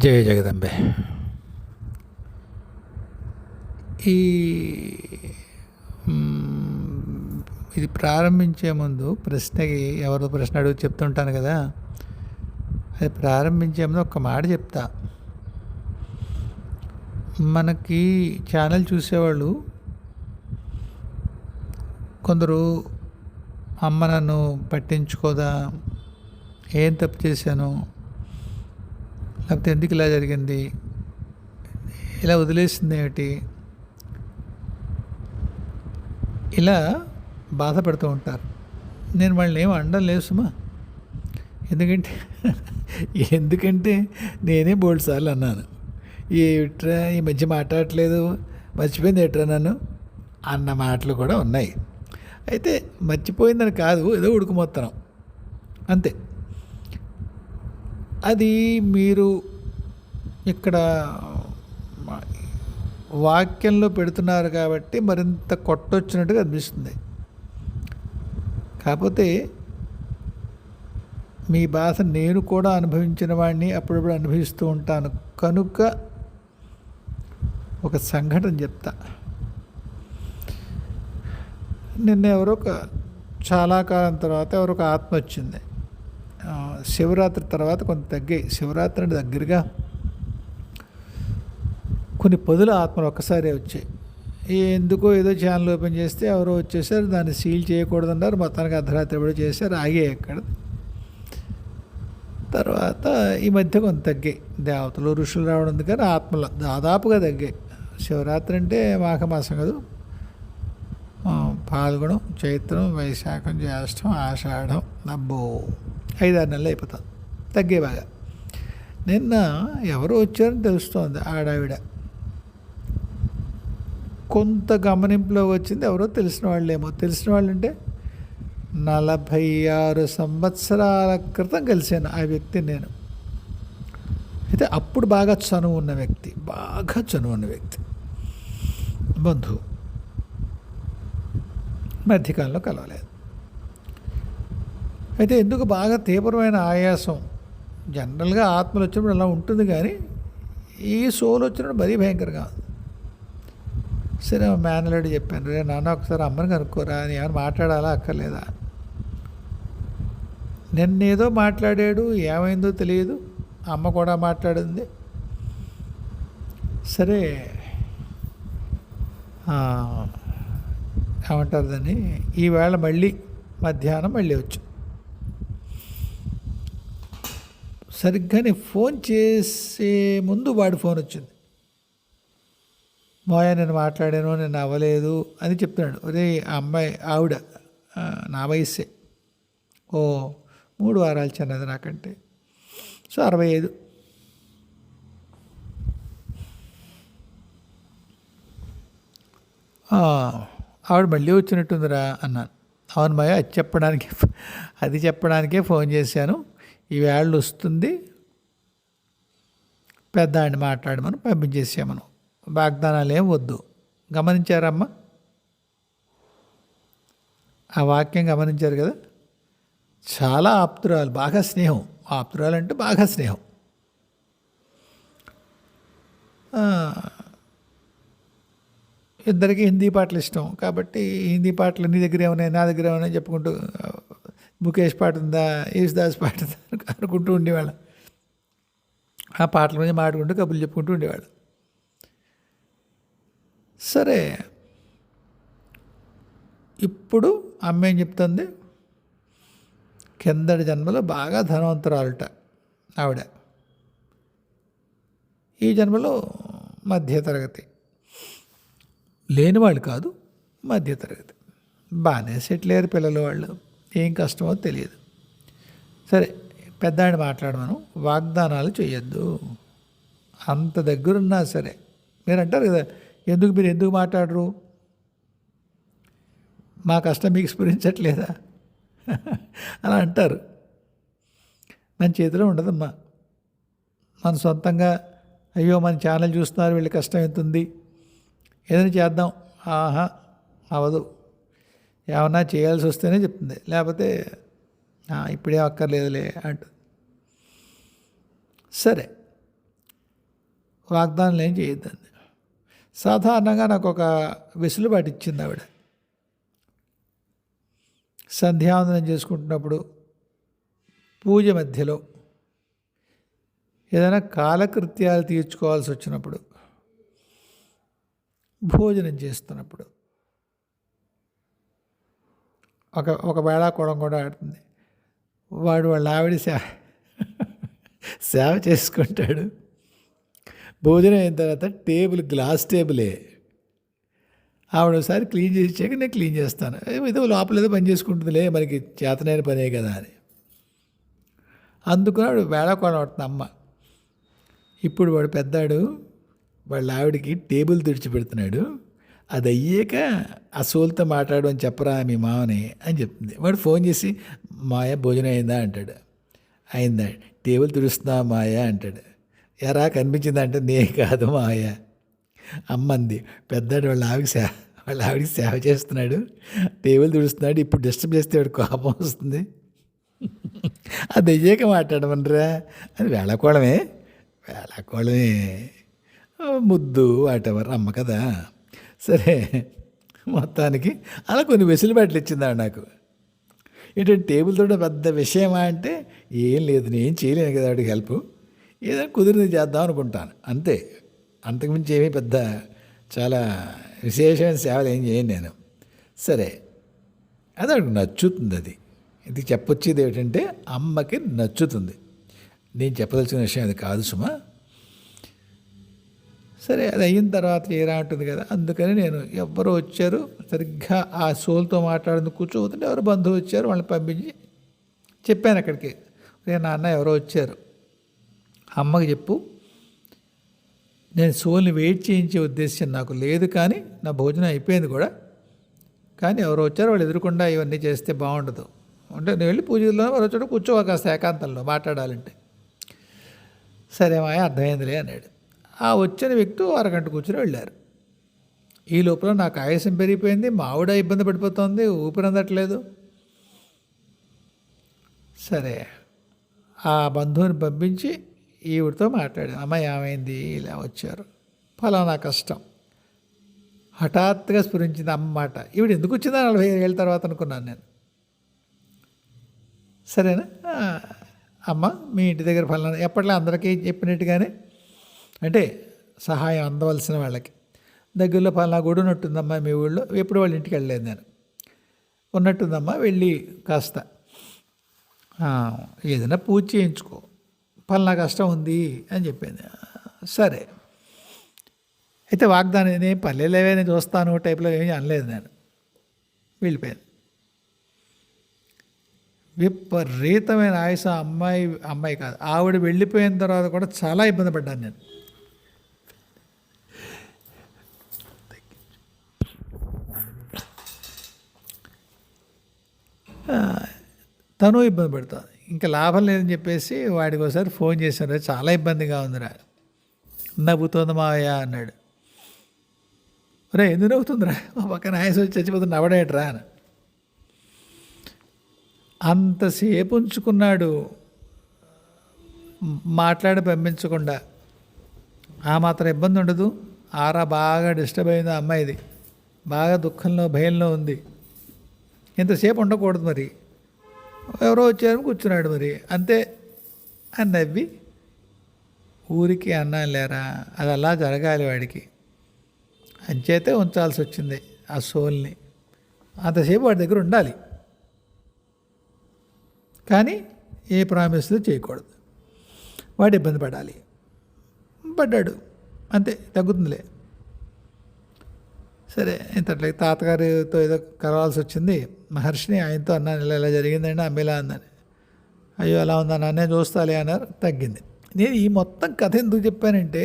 జయ జగదంబే. ఈ ఇది ప్రారంభించే ముందు ప్రశ్నకి ఎవరో ప్రశ్న అడుగు చెప్తుంటాను కదా, అది ప్రారంభించే ముందు ఒక మాట చెప్తా. మనకి ఛానల్ చూసేవాళ్ళు కొందరు అమ్మ నన్ను పట్టించుకోదా, ఏం తప్పు చేశాను, లేకపోతే ఎందుకు ఇలా జరిగింది, ఇలా వదిలేసింది ఏమిటి, ఇలా బాధపడుతూ ఉంటారు. నేను వాళ్ళని ఏం అనడం లేదు సుమా. ఎందుకంటే నేనే బోల్డ్ సార్లు అన్నాను, ఈ మధ్య మాట్లాడట్లేదు, మర్చిపోయింది ఎట్రా నన్ను అన్న మాటలు కూడా ఉన్నాయి. అయితే మర్చిపోయిందని కాదు, ఏదో ఉడుకుమొత్తనం అంతే. అది మీరు ఇక్కడ వాక్యంలో పెడుతున్నారు కాబట్టి మరింత కొట్టొచ్చినట్టుగా అనిపిస్తుంది. కాకపోతే మీ బాధ నేను కూడా అనుభవించిన వాడిని, అప్పుడప్పుడు అనుభవిస్తూ ఉంటాను కనుక ఒక సంఘటన చెప్తా. నిన్న చాలా కాలం తర్వాత ఎవరొక ఆత్మ వచ్చింది. శివరాత్రి తర్వాత కొంత తగ్గాయి. శివరాత్రి అంటే దగ్గరగా కొన్ని పదుల ఆత్మలు ఒక్కసారి వచ్చాయి. ఎందుకో ఏదో ఛానల్ ఓపెన్ చేస్తే ఎవరో వచ్చేసారు, దాన్ని సీల్ చేయకూడదన్నారు, మొత్తానికి అర్ధరాత్రి కూడా చేశారు, ఆగే అక్కడ. తర్వాత ఈ మధ్య కొంత తగ్గాయి. దేవతలు ఋషులు రావడం ఉంది కానీ ఆత్మలు దాదాపుగా తగ్గాయి. శివరాత్రి అంటే మాఘమాసం కదా, పాల్గొనం, చైత్రం, వైశాఖం, జ్యేష్టం, ఆషాఢం, అబ్బో 5-6 నెలలు అయిపోతుంది, తగ్గే బాగా. నిన్న ఎవరు వచ్చారని తెలుస్తోంది. ఆడావిడ కొంత గమనింపులో వచ్చింది. ఎవరో తెలిసిన వాళ్ళేమో. తెలిసిన వాళ్ళు అంటే 46 సంవత్సరాల క్రితం కలిశాను ఆ వ్యక్తిని నేను. అయితే అప్పుడు బాగా చనువు ఉన్న వ్యక్తి, బంధువు. మధ్యకాలంలో కలవలేదు. అయితే ఎందుకు బాగా తీవ్రమైన ఆయాసం, జనరల్గా ఆత్మలు వచ్చినప్పుడు అలా ఉంటుంది, కానీ ఈ సోలు వచ్చినప్పుడు మరీ భయంకరంగా ఉంది. సరే మేనలేడు చెప్పాను, రే నాన్న ఒకసారి అమ్మని కనుక్కోరా, అని ఏమైనా మాట్లాడాలా అక్కర్లేదా. నిన్నేదో మాట్లాడాడు, ఏమైందో తెలియదు, అమ్మ కూడా మాట్లాడింది. సరే ఏమంటారు దాన్ని, ఈవేళ మళ్ళీ మధ్యాహ్నం మళ్ళీ వచ్చు. సరిగ్గా నేను ఫోన్ చేసే ముందు వాడి ఫోన్ వచ్చింది. మోయ నేను మాట్లాడాను, నేను అవ్వలేదు అని చెప్తున్నాడు. ఒరే అమ్మాయి ఆవిడ నా వయస్సే, 3 వారాలు చిన్నది నాకంటే. సో 65. ఆవిడ మళ్ళీ వచ్చినట్టుందిరా అన్నాను. అవును మాయ, అది చెప్పడానికే ఫోన్ చేశాను. ఈవేళ వస్తుంది, పెద్ద ఆయన మాట్లాడమని పంపించేసామను. వాగ్దానాలు ఏం వద్దు. గమనించారమ్మా ఆ వాక్యం? గమనించారు కదా. చాలా ఆప్తురాలు, బాగా స్నేహం. ఆప్తురాలు అంటే బాగా స్నేహం. ఇద్దరికి హిందీ పాటలు ఇష్టం కాబట్టి హిందీ పాటలు నీ దగ్గర ఏమన్నాయి, నా దగ్గర ఏమన్నా చెప్పుకుంటూ, ముఖేష్ పాట ఉందా, యేసుదాస్ పాట ఉందా అనుకుంటూ ఉండేవాళ్ళం. ఆ పాటల మీద మాట్లాడుకుంటూ కబుర్లు చెప్పుకుంటూ ఉండేవాళ్ళు. సరే, ఇప్పుడు అమ్మ ఏం చెప్తుంది, కిందటి జన్మలో బాగా ధనవంతురాలుట ఆవిడ, ఈ జన్మలో మధ్యతరగతి, లేనివాళ్ళు కాదు, మధ్యతరగతి. బాగానే సెటిల్ అయ్యారు పిల్లలు, వాళ్ళు ఏం కష్టమో తెలియదు. సరే, పెద్ద ఆయన మాట్లాడమను, వాగ్దానాలు చేయొద్దు. అంత దగ్గరున్నా సరే మీరు అంటారు కదా, మీరు ఎందుకు మాట్లాడరు, మా కష్టం మీకు స్ఫురించట్లేదా అలా అంటారు. మన చేతిలో ఉండదమ్మా. మన సొంతంగా అయ్యో మన ఛానల్ చూస్తున్నారు, వీళ్ళ కష్టం ఎంత ఉంది, ఏదైనా చేద్దాం, అవదు, ఏమన్నా చేయాల్సి వస్తేనే చెప్తుంది, లేకపోతే ఇప్పుడే అక్కర్లేదులే అంటుంది. సరే, వాగ్దానాలు ఏం చేయొద్దండి. సాధారణంగా నాకు ఒక వెసులుబాటు ఇచ్చింది ఆవిడ. సంధ్యావందనం చేసుకుంటున్నప్పుడు, పూజ మధ్యలో, ఏదైనా కాలకృత్యాలు తీర్చుకోవాల్సి వచ్చినప్పుడు, భోజనం చేస్తున్నప్పుడు ఒక వేళాకోళం కూడా ఆడుతుంది. వాళ్ళ ఆవిడ సేవ చేసుకుంటాడు. భోజనం అయిన తర్వాత గ్లాస్ టేబులే ఆవిడ ఒకసారి క్లీన్ చేసాక నేను క్లీన్ చేస్తాను. ఏదో లోపల ఏదో పని చేసుకుంటుందిలే, మనకి చేతనైన పనే కదా అని. అందుకని ఆవిడ వేళాకోళం ఆడుతుంది అమ్మ. ఇప్పుడు వాడు పెద్దాడు, వాళ్ళ ఆవిడకి టేబుల్ తుడిచిపెడుతున్నాడు. అది అయ్యాక ఆ సోల్తో మాట్లాడు అని చెప్పరా మీ మామని అని చెప్తుంది. వాడు ఫోన్ చేసి మాయ భోజనం అయిందా అంటాడు. అయిందా, టేబుల్ తుడుస్తున్నా మాయ అంటాడు. ఎరా కనిపించిందా అంటే నే కాదు మాయ అమ్మంది. పెద్దాడు వాళ్ళ ఆవిడకి సేవ చేస్తున్నాడు, టేబుల్ తుడుస్తున్నాడు. ఇప్పుడు డిస్టర్బ్ చేస్తే వాడు కోపం వస్తుంది. అది అయ్యాక మాట్లాడమనరా అని వేళాకోళమే ముద్దు వాటెవర్ అమ్మ కదా. సరే, మొత్తానికి అలా కొన్ని వెసులుబాట్లు ఇచ్చిందాడు నాకు. ఏంటంటే టేబుల్ తోట పెద్ద విషయమా అంటే ఏం లేదు, నేను చేయలేను కదా వాడికి హెల్ప్, ఏదైనా కుదిరింది చేద్దాం అనుకుంటాను అంతే. అంతకుమించి ఏమీ పెద్ద చాలా విశేషమైన సేవలు ఏం చేయను నేను. సరే, అది వాడికి నచ్చుతుంది. అది ఇది చెప్పొచ్చేది ఏమిటంటే అమ్మకి నచ్చుతుంది. నేను చెప్పదలసిన విషయం అది కాదు సుమా. సరే, అది అయిన తర్వాత ఏరా ఉంటుంది కదా. అందుకని నేను ఎవరో వచ్చారు, సరిగ్గా ఆ సోల్తో మాట్లాడింది కూర్చోబోతుంటే ఎవరు బంధువు వచ్చారు, వాళ్ళని పంపించి చెప్పాను అక్కడికి, నాన్న ఎవరో వచ్చారు, అమ్మకి చెప్పు, నేను సోల్ని వెయిట్ చేయించే ఉద్దేశం నాకు లేదు, కానీ నా భోజనం అయిపోయింది కూడా, కానీ ఎవరో వచ్చారు, వాళ్ళు ఎదురకుండా ఇవన్నీ చేస్తే బాగుండదు. అంటే నేను వెళ్ళి పూజలో ఎవరో చోట కూర్చోవాలి కాస్త ఏకాంతంలో మాట్లాడాలంటే. సరే మాయ అర్థమైందిలే అన్నాడు. ఆ వచ్చిన వ్యక్తి అరగంట కూర్చొని వెళ్ళారు. ఈ లోపల నాకు ఆయాసం పెరిగిపోయింది, మా ఆవిడ ఇబ్బంది పడిపోతుంది, ఊపిరి అందట్లేదు. సరే, ఆ బంధువుని పంపించి ఈవిడితో మాట్లాడాను. అమ్మాయి ఏమైంది, ఇలా వచ్చారు, ఫలానా కష్టం. హఠాత్తుగా స్ఫురించింది అమ్మ మాట. ఈవిడ ఎందుకు వచ్చిందా 45 ఏళ్ళ తర్వాత అనుకున్నాను నేను. సరేనా, అమ్మ మీ ఇంటి దగ్గర ఫలానా, ఎప్పట్లో అందరికీ చెప్పినట్టుగానే, అంటే సహాయం అందవలసిన వాళ్ళకి, దగ్గరలో ఫలానా గుడి ఉన్నట్టుందమ్మా మీ ఊళ్ళో, ఎప్పుడు వాళ్ళ ఇంటికి వెళ్ళలేదు నేను, ఉన్నట్టుందమ్మా వెళ్ళి కాస్త ఏదైనా పూజ చేయించుకో, ఫలానా కష్టం ఉంది అని చెప్పింది. సరే అయితే వాగ్దానం నేను పల్లెలేవే నేను చూస్తాను టైప్లో ఏమీ అనలేదు నేను, వెళ్ళిపోయాను. విపరీతమైన ఆయుష అమ్మాయి కాదు, ఆవిడ వెళ్ళిపోయిన తర్వాత కూడా చాలా ఇబ్బంది పడ్డాను నేను. తను ఇబ్బంది పడుతుంది. ఇంకా లాభం లేదని చెప్పేసి వాడికి ఒకసారి ఫోన్ చేశాను, చాలా ఇబ్బందిగా ఉందిరా, నవ్వుతోంది మావయ్య అన్నాడు. రే ఎందుకు నవ్వుతుందిరా, మా పక్కన ఆయాసం వచ్చి చచ్చిపోతుంది, నవ్వడేట్రా అని. అంతసేపు ఉంచుకున్నాడు మాట్లాడి పంపించకుండా. ఆ మాత్రం ఇబ్బంది ఉండదు. ఆరా బాగా డిస్టర్బ్ అయింది ఆ అమ్మాయిది, బాగా దుఃఖంలో భయంలో ఉంది. ఇంతసేపు ఉండకూడదు మరి, ఎవరో వచ్చారని కూర్చున్నాడు మరి అంతే అని నవ్వి, ఊరికి అన్నాను లేరా, అది అలా జరగాలి వాడికి, అంచేతే ఉంచాల్సి వచ్చింది ఆ సోల్ని. అంతసేపు వాడి దగ్గర ఉండాలి, కానీ ఏ ప్రామిస్ చేయకూడదు. వాడు ఇబ్బంది పడ్డాడు అంతే, తగ్గుతుందిలే. సరే, ఇంతట్లే తాతగారితో ఏదో కలవాల్సి వచ్చింది మహర్షిని. ఆయనతో అన్నాను, ఇలా జరిగిందండి అమ్మేలా అందని. అయ్యో అలా ఉందన్నా, నేను చూస్తాలే అన్నారు, తగ్గింది. నేను ఈ మొత్తం కథ ఎందుకు చెప్పానంటే,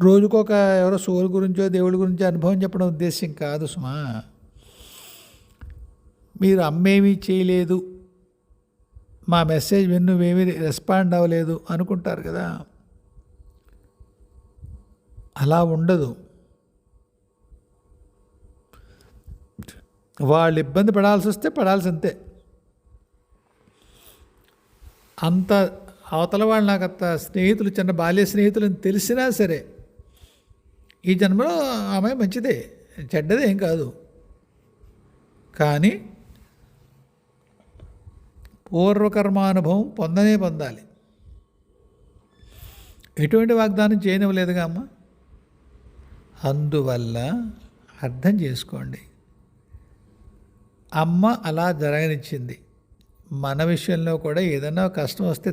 రోజుకొక ఎవరో సోల్ గురించో దేవుడి గురించో అనుభవం చెప్పడం ఉద్దేశం కాదు సుమా. మీరు అమ్మేమీ చేయలేదు, మా మెసేజ్ నువ్వేమీ రెస్పాండ్ అవ్వలేదు అనుకుంటారు కదా, అలా ఉండదు. వాళ్ళు ఇబ్బంది పడాల్సి వస్తే పడాల్సి అంతే. అవతల వాళ్ళు నాకు అంత స్నేహితులు, చిన్న బాల్య స్నేహితులు అని తెలిసినా సరే, ఈ జన్మలో ఆమె మంచిదే, చెడ్డదే ఏం కాదు. కానీ పూర్వకర్మానుభవం పొందాలి. ఎటువంటి వాగ్దానం చేయనివ్వలేదుగా అమ్మ. అందువల్ల అర్థం చేసుకోండి, అమ్మ అలా జరగనిచ్చింది. మన విషయంలో కూడా ఏదైనా కష్టం వస్తే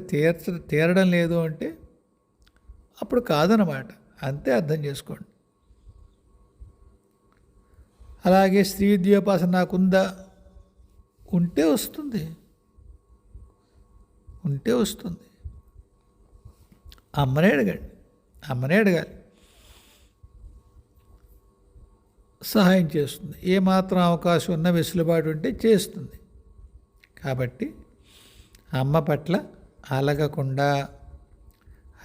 తీరడం లేదు అంటే అప్పుడు కాదనమాట, అంతే అర్థం చేసుకోండి. అలాగే స్త్రీ విద్యోపాసన నాకుందా? ఉంటే వస్తుంది. అమ్మనే అడగాలి. సహాయం చేస్తుంది. ఏమాత్రం అవకాశం ఉన్న వెసులుబాటు ఉంటే చేస్తుంది. కాబట్టి అమ్మ పట్ల అలగకుండా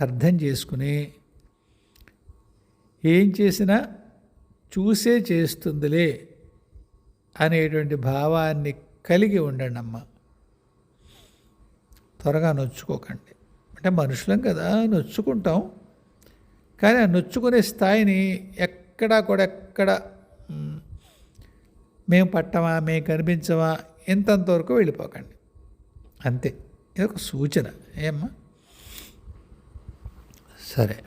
అర్థం చేసుకుని, ఏం చేసినా చూసే చేస్తుందిలే అనేటువంటి భావాన్ని కలిగి ఉండండి అమ్మ. త్వరగా నొచ్చుకోకండి. అంటే మనుషులం కదా, నొచ్చుకుంటాం. కానీ ఆ నొచ్చుకునే స్థాయిని ఎక్కడ మేము పట్టమా, మేము కనిపించమా, ఇంతంతవరకు వెళ్ళిపోకండి. అంతే, ఇది ఒక సూచన. ఏమ్మా? సరే.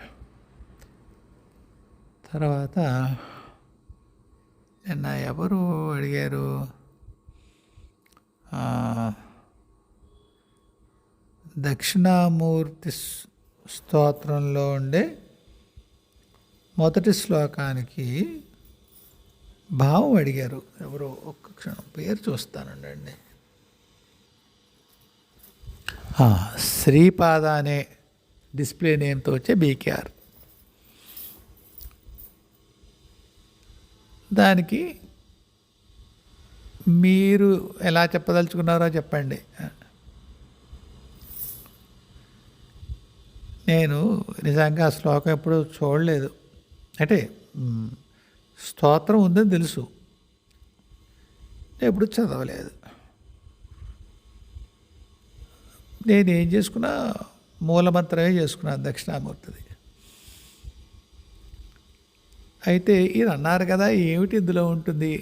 తర్వాత నిన్న ఎవరు అడిగారు, దక్షిణామూర్తి స్తోత్రంలో ఉండే మొదటి శ్లోకానికి భావం అడిగారు ఎవరో. ఒక్క క్షణం పేరు చూస్తానండి. శ్రీపాద అనే డిస్ప్లే నేమ్తో వచ్చే బీకేఆర్. దానికి మీరు ఎలా చెప్పదలుచుకున్నారో చెప్పండి. నేను నిజంగా ఆ శ్లోకం ఎప్పుడు చూడలేదు. అంటే స్తోత్రం ఉందని తెలుసు, ఎప్పుడు చదవలేదు. నేనేం చేసుకున్నా మూలమంత్రమే చేసుకున్నాను, దక్షిణామూర్తిది. అయితే ఈయన అన్నారు కదా, ఏమిటి ఇందులో ఉంటుంది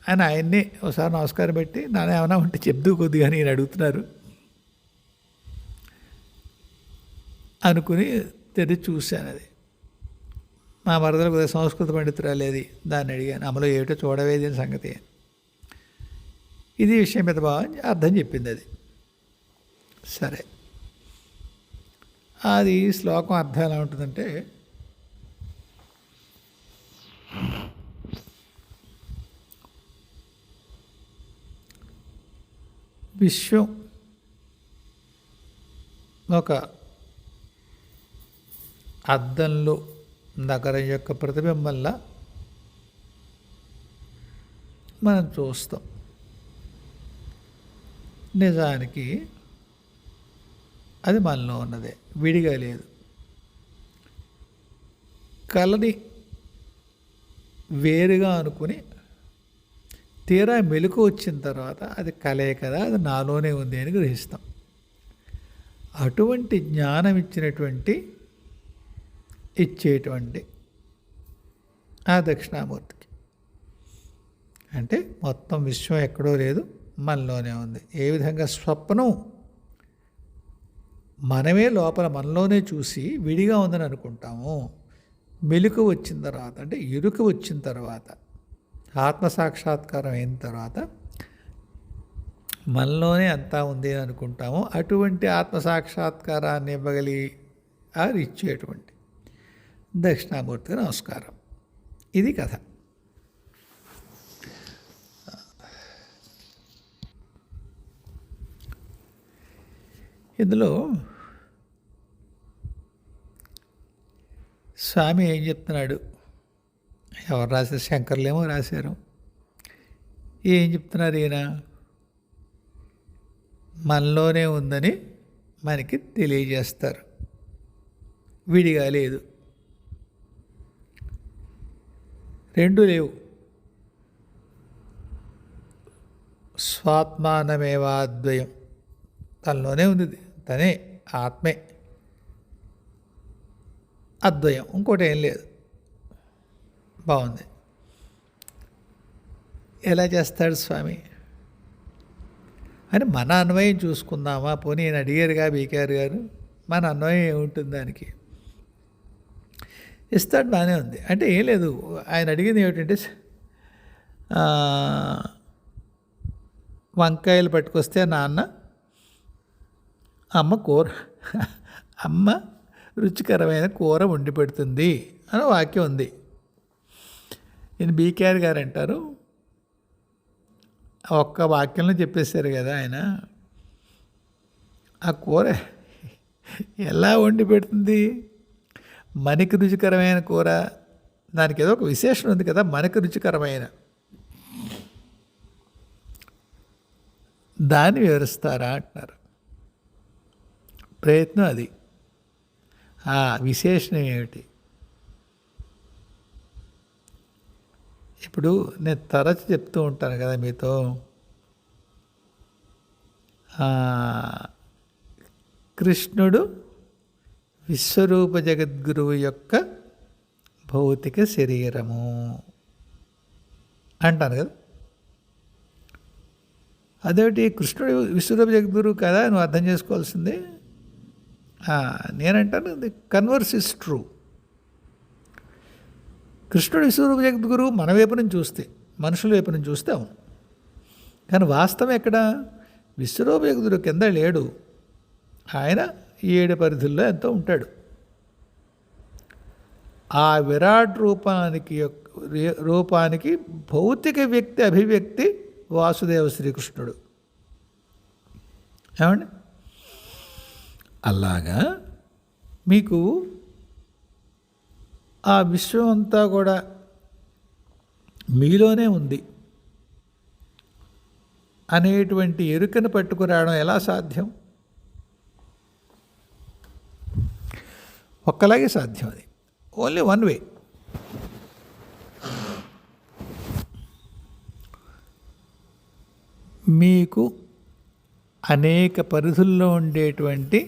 అని ఆయన్నే ఒకసారి నమస్కారం పెట్టి, నాన్న ఏమైనా ఉంటే చెప్తూ కొద్దిగా నేను అడుగుతున్నారు అనుకుని తెరిచి చూశాను. అది మా మరదలు కొద్దిగా సంస్కృత పండితురాలేది, దాన్ని అడిగాను, అమలో ఏమిటో చూడవేది అని సంగతి. ఇది విషయం మీద బాగా అర్థం చెప్పింది అది. సరే, అది శ్లోకం అర్థం ఎలా ఉంటుందంటే, విశ్వం ఒక అద్దంలో నగరం యొక్క ప్రతిబింబంలా మనం చూస్తాం. నిజానికి అది మనలో ఉన్నదే, విడిగా లేదు. కళని వేరుగా అనుకుని తీరా మెలకు వచ్చిన తర్వాత అది కలే కదా, అది నాలోనే ఉంది అని గ్రహిస్తాం. అటువంటి జ్ఞానం ఇచ్చేటువంటి ఆ దక్షిణామూర్తికి, అంటే మొత్తం విశ్వం ఎక్కడో లేదు, మనలోనే ఉంది. ఏ విధంగా స్వప్నం మనమే లోపల మనలోనే చూసి విడిగా ఉందని అనుకుంటాము, మెలకు వచ్చిన తర్వాత, అంటే ఎరుక వచ్చిన తర్వాత, ఆత్మసాక్షాత్కారం అయిన తర్వాత మనలోనే అంతా ఉంది అని అనుకుంటాము. అటువంటి ఆత్మసాక్షాత్కారాన్ని ఇచ్చేటువంటి దక్షిణామూర్తికి నమస్కారం. ఇది కథ. ఇందులో స్వామి ఏం చెప్తున్నాడు, ఎవరు రాశారు? శంకర్లేమో రాశారు. ఏం చెప్తున్నారు ఈయన? మనలోనే ఉందని మనకి తెలియజేస్తారు, విడిగా లేదు, రెండు లేవు. స్వాత్మానమేవాద్వయం, తనలోనే ఉంది, తనే ఆత్మే. అద్వయం, ఇంకోటి ఏం లేదు. బాగుంది. ఎలా చేస్తాడు స్వామి అని మన అన్వయం చూసుకుందామా? పోనీ నేను అడిగారుగా బీకేఆర్ గారు, మన అన్వయం ఏముంటుంది దానికి? ఇస్తాడు, బాగానే ఉంది. అంటే ఏం లేదు, ఆయన అడిగింది ఏమిటంటే వంకాయలు పట్టుకొస్తే నాన్న అమ్మ రుచికరమైన కూర వండి పెడుతుంది అని వాక్యం ఉంది. నేను బీకేఆర్ గారు అంటారు, ఒక్క వాక్యంలో చెప్పేశారు కదా ఆయన. ఆ కూర ఎలా వండి పెడుతుంది? మనకి రుచికరమైన కూర, దానికి ఏదో ఒక విశేషం ఉంది కదా, మనకి రుచికరమైన దాన్ని వివరిస్తారా అంటున్నారు. ప్రయత్నం అది. ఆ విశేషణం ఏమిటి? ఇప్పుడు నేను తరచు చెప్తూ ఉంటాను కదా మీతో, కృష్ణుడు విశ్వరూప జగద్గురువు యొక్క భౌతిక శరీరము అంటాను కదా. అదేమిటి, కృష్ణుడు విశ్వరూప జగద్గురువు కదా, నువ్వు అర్థం చేసుకోవాల్సిందే. నేనంటాను ది కన్వర్స్ ఇస్ ట్రూ. కృష్ణుడు విశ్వరూప జగద్గురువు మన వైపు నుంచి చూస్తే, మనుషుల వైపు నుంచి చూస్తే అవును. కానీ వాస్తవం ఎక్కడ? విశ్వరూప జగద్గురువు కింద లేడు, ఆయన 7 పరిధుల్లో ఎంతో ఉంటాడు. ఆ విరాట్ రూపానికి భౌతిక వ్యక్తి అభివ్యక్తి వాసుదేవ శ్రీకృష్ణుడు. ఏమండి? అలాగా మీకు ఆ విశ్వం అంతా కూడా మీలోనే ఉంది అనేటువంటి ఎరుకను పట్టుకురావడం ఎలా సాధ్యం? ఒక్కలాగే సాధ్యం. అది ఓన్లీ వన్ వే. మీకు అనేక పరిధుల్లో ఉండేటువంటి